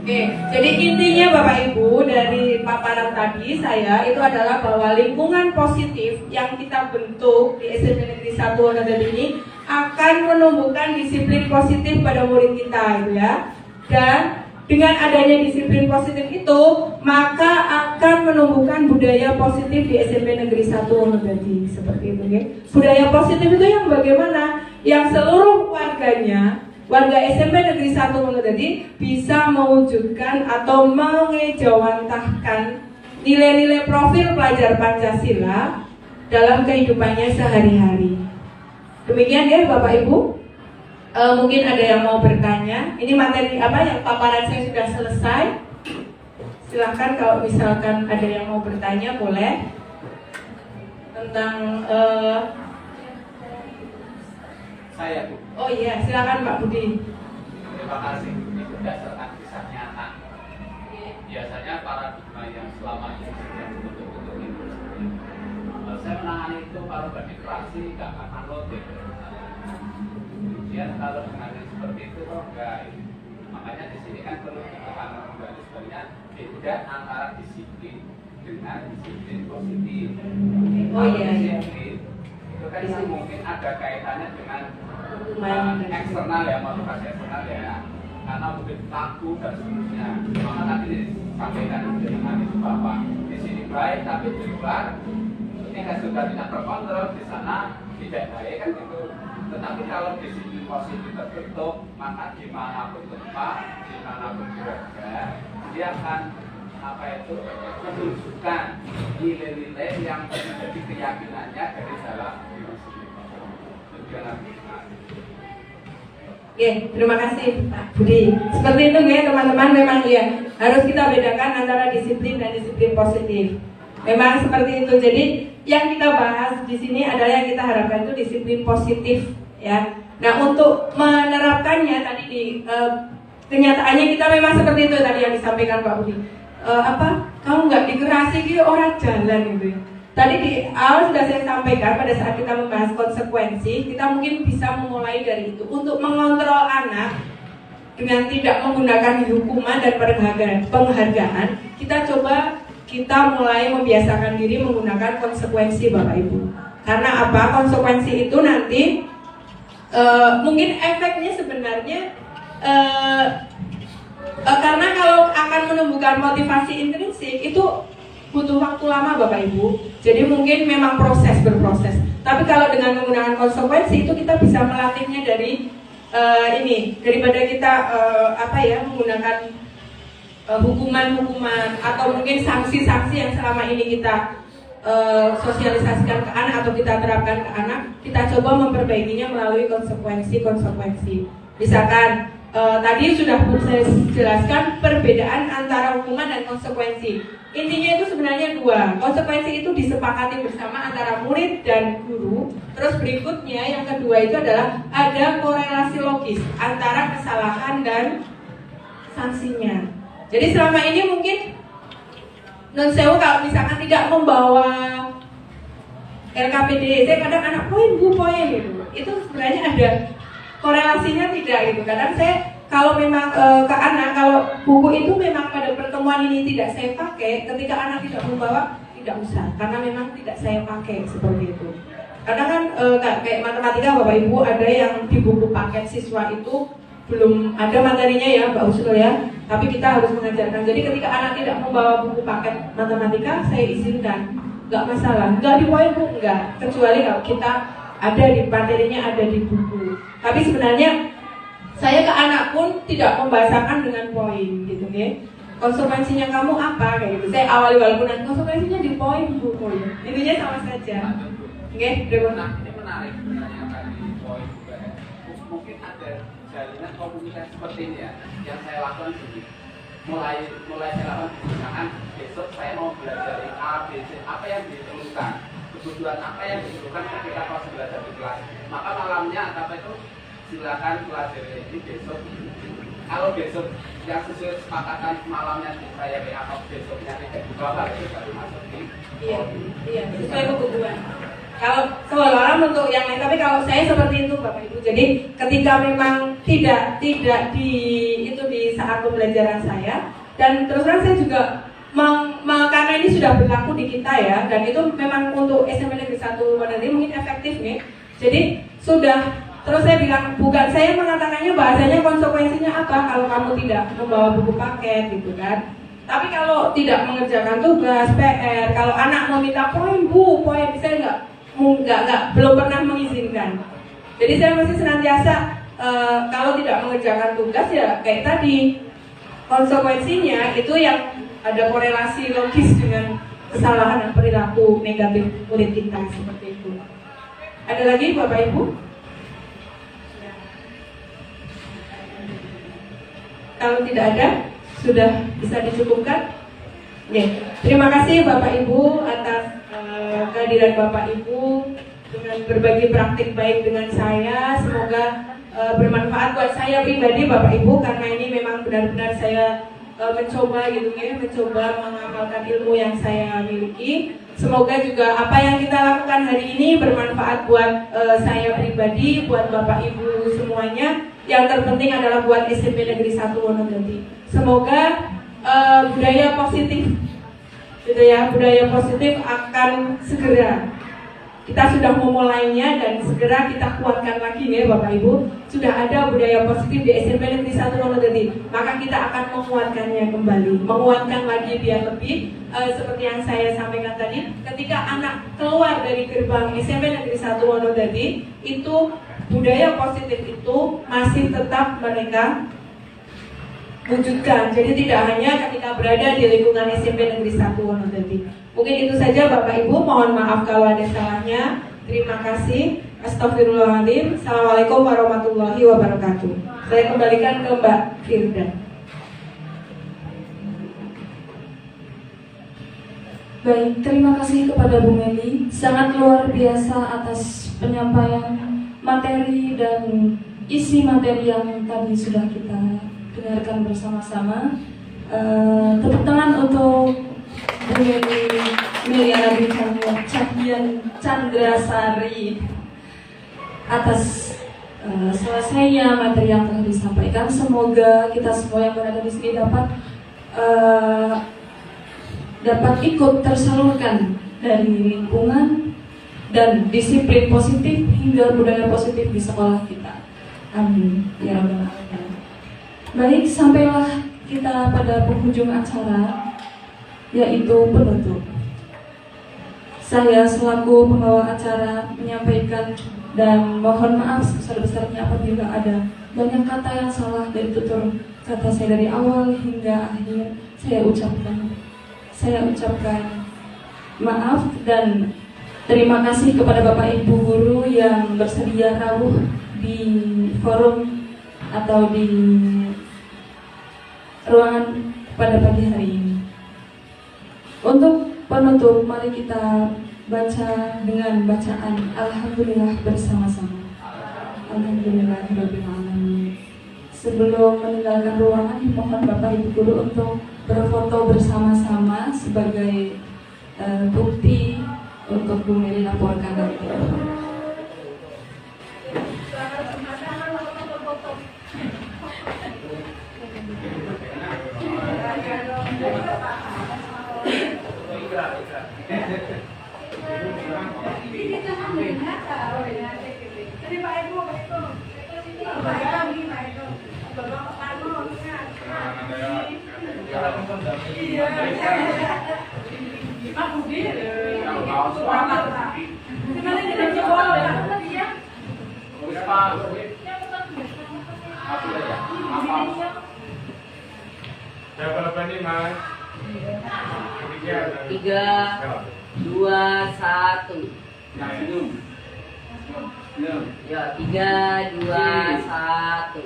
Oke, jadi intinya Bapak Ibu dari paparan tadi saya itu adalah bahwa lingkungan positif yang kita bentuk di SMP Negeri 1 Wonodan ini akan menumbuhkan disiplin positif pada murid kita gitu ya. Dan dengan adanya disiplin positif itu, maka akan menumbuhkan budaya positif di SMP Negeri 1 Wonodadi seperti itu ya. Budaya positif itu yang bagaimana? Yang seluruh warga SMP Negeri 1 Wonodadi bisa mewujudkan atau mengejawantahkan nilai-nilai profil pelajar Pancasila dalam kehidupannya sehari-hari. Demikian ya Bapak Ibu. Mungkin ada yang mau bertanya. Ini materi apa yang paparan saya sudah selesai. Silahkan kalau misalkan ada yang mau bertanya boleh tentang Saya Bu. oh iya silakan Pak Budi. Terima kasih. Ini berdasarkan kisah nyata. Biasanya paradigma yang selama ini sudah bentuk-bentuk itu. Saya menangani itu kalau berdikreasi nggak akan loading. Kemudian kalau dengan seperti itu kok enggak. Makanya di sini kan perlu ditekankan kembali sebenarnya beda antara disiplin dengan disiplin positif. Oh iya. Disiplin itu kan mungkin ada kaitannya dengan eksternal ya, motivasi eksternal ya, karena mungkin takut dan seterusnya. Maka tadi disampaikan dengan itu bahwa di sini baik tapi di luar ketika sudah tidak terkontrol di sana tidak baik kan gitu. Tetapi kalau disiplin positif terbentuk, maka dimanapun tempat, dimanapun keluarga, dia akan menunjukkan nilai-nilai yang menjadi keyakinannya dari dalam diri sendiri. Oke, terima kasih Pak Budi. Seperti itu ya teman-teman, memang ya harus kita bedakan antara disiplin dan disiplin positif. Memang seperti itu. Jadi yang kita bahas di sini adalah yang kita harapkan itu disiplin positif ya. Nah untuk menerapkannya tadi di kenyataannya kita memang seperti itu tadi yang disampaikan Pak Budi. Kamu nggak dikerasi gitu orang jalan gitu. Tadi di awal sudah saya sampaikan pada saat kita membahas konsekuensi, kita mungkin bisa memulai dari itu untuk mengontrol anak dengan tidak menggunakan hukuman dan penghargaan. Kita mulai membiasakan diri menggunakan konsekuensi Bapak Ibu. Karena apa? Konsekuensi itu nanti mungkin efeknya sebenarnya karena kalau akan menumbuhkan motivasi intrinsik itu butuh waktu lama Bapak Ibu. Jadi mungkin memang berproses. Tapi kalau dengan menggunakan konsekuensi itu kita bisa melatihnya dari daripada kita menggunakan hukuman-hukuman atau mungkin sanksi-sanksi yang selama ini kita sosialisasikan ke anak atau kita terapkan ke anak, kita coba memperbaikinya melalui konsekuensi. Misalkan tadi sudah saya jelaskan perbedaan antara hukuman dan konsekuensi. Intinya itu sebenarnya dua. Konsekuensi itu disepakati bersama antara murid dan guru. Terus berikutnya yang kedua itu adalah ada korelasi logis antara kesalahan dan sanksinya. Jadi selama ini mungkin non sewu kalau misalkan tidak membawa LKPD, saya kadang anak poin gitu. Itu sebenarnya ada korelasinya tidak gitu. Kadang saya kalau memang ke anak, kalau buku itu memang pada pertemuan ini tidak saya pakai, ketika anak tidak membawa, tidak usah, karena memang tidak saya pakai seperti itu. Kadang kan kayak matematika Bapak Ibu ada yang di buku paket siswa itu belum ada materinya ya Mbak Usul ya, tapi kita harus mengajarkan. Jadi ketika anak tidak membawa buku paket matematika, saya izinkan, nggak masalah, nggak di poin Bu, nggak, kecuali kalau kita ada di materinya ada di buku. Tapi sebenarnya saya ke anak pun tidak membahasakan dengan poin gitu ya. Konsekuensinya kamu apa kayak gitu. Saya awali walaupun konsekuensinya di poin Bu, poin. Intinya sama saja. Oke, Nah, ini menarik sebenarnya tadi poin juga ya. Mungkin ada jalinan komunikasi seperti ini ya yang saya lakukan sendiri. Mulai saya lakukan misalkan besok saya mau belajar A, B, C, apa yang diperlukan, kebutuhan apa yang diperlukan ketika kelas belajar di kelas. Maka malamnya apa itu silakan pelajari ini besok. Kalau besok yang sesuai kesepakatan malamnya saya atau besoknya tidak dibawa itu baru masuk di iya sesuai kebutuhan. Kalau orang untuk yang lain, tapi kalau saya seperti itu Bapak Ibu. Jadi ketika memang tidak di itu di saat pembelajaran saya, dan terus terang saya juga karena ini sudah berlaku di kita ya, dan itu memang untuk SMP Negeri 1 Wonogiri mungkin efektif nih. Jadi sudah, terus saya bilang, bukan saya mengatakannya bahasanya konsekuensinya apa kalau kamu tidak membawa buku paket gitu kan. Tapi kalau tidak mengerjakan tugas, PR, kalau anak mau minta poin bu, poin, saya belum pernah mengizinkan. Jadi saya masih senantiasa kalau tidak mengerjakan tugas ya kayak tadi, konsekuensinya itu yang ada korelasi logis dengan kesalahan dan perilaku negatif murid kita seperti itu. Ada lagi Bapak Ibu? Kalau tidak ada, sudah bisa dicukupkan. Oke. Terima kasih Bapak Ibu atas kehadiran Bapak Ibu dengan berbagi praktik baik dengan saya. Semoga bermanfaat buat saya pribadi Bapak Ibu, karena ini memang benar-benar saya mencoba gitu ya, mencoba mengamalkan ilmu yang saya miliki. Semoga juga apa yang kita lakukan hari ini bermanfaat buat saya pribadi, buat Bapak Ibu semuanya. Yang terpenting adalah buat SMP Negeri 1 Wonogiri. Semoga budaya positif gitu ya, budaya positif akan segera, kita sudah memulainya dan segera kita kuatkan lagi ya Bapak Ibu. Sudah ada budaya positif di SMP Negeri 1 Wonogiri, maka kita akan menguatkannya kembali, menguatkan lagi biar lebih seperti yang saya sampaikan tadi. Ketika anak keluar dari gerbang SMP Negeri 1 Wonogiri, itu budaya positif itu masih tetap mereka wujudkan. Jadi tidak hanya ketika berada di lingkungan SMP Negeri 1 Wonogiri. Mungkin itu saja Bapak Ibu, mohon maaf kalau ada salahnya. Terima kasih. Astagfirullahaladzim. Assalamualaikum warahmatullahi wabarakatuh. Saya kembalikan ke Mbak Firda. Baik, terima kasih kepada Bu Meli. Sangat luar biasa atas penyampaian materi dan isi materi yang tadi sudah kita dengarkan bersama-sama. Tepuk tangan untuk Bu Meli Cahyan Chandrasari atas selesainya materi yang telah disampaikan. Semoga kita semua yang berada di sini dapat ikut tersalurkan dari lingkungan dan disiplin positif hingga budaya positif di sekolah kita. Amin ya rabbal alamin. Baik, sampailah kita pada penghujung acara, yaitu penutup. Saya selaku pembawa acara menyampaikan dan mohon maaf sebesar-besarnya apabila ada banyak kata yang salah dari tutur kata saya dari awal hingga akhir. Saya ucapkan maaf dan terima kasih kepada Bapak Ibu guru yang bersedia rawuh di forum atau di ruangan pada pagi hari ini. Untuk penutup, mari kita baca dengan bacaan Alhamdulillah bersama-sama. Alhamdulillahirabbil alamin. Sebelum meninggalkan ruangan, mohon Bapak Ibu guru untuk berfoto bersama-sama sebagai bukti untuk Bu Meli laporkan nanti. Berapa ini Mas? 3, 2, 1. Ya, 3, 2, 1.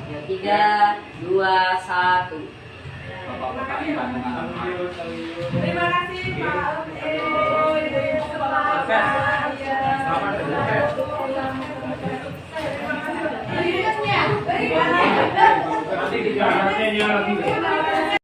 Ya, 3, 2, 1. Terima kasih Pak. Nanti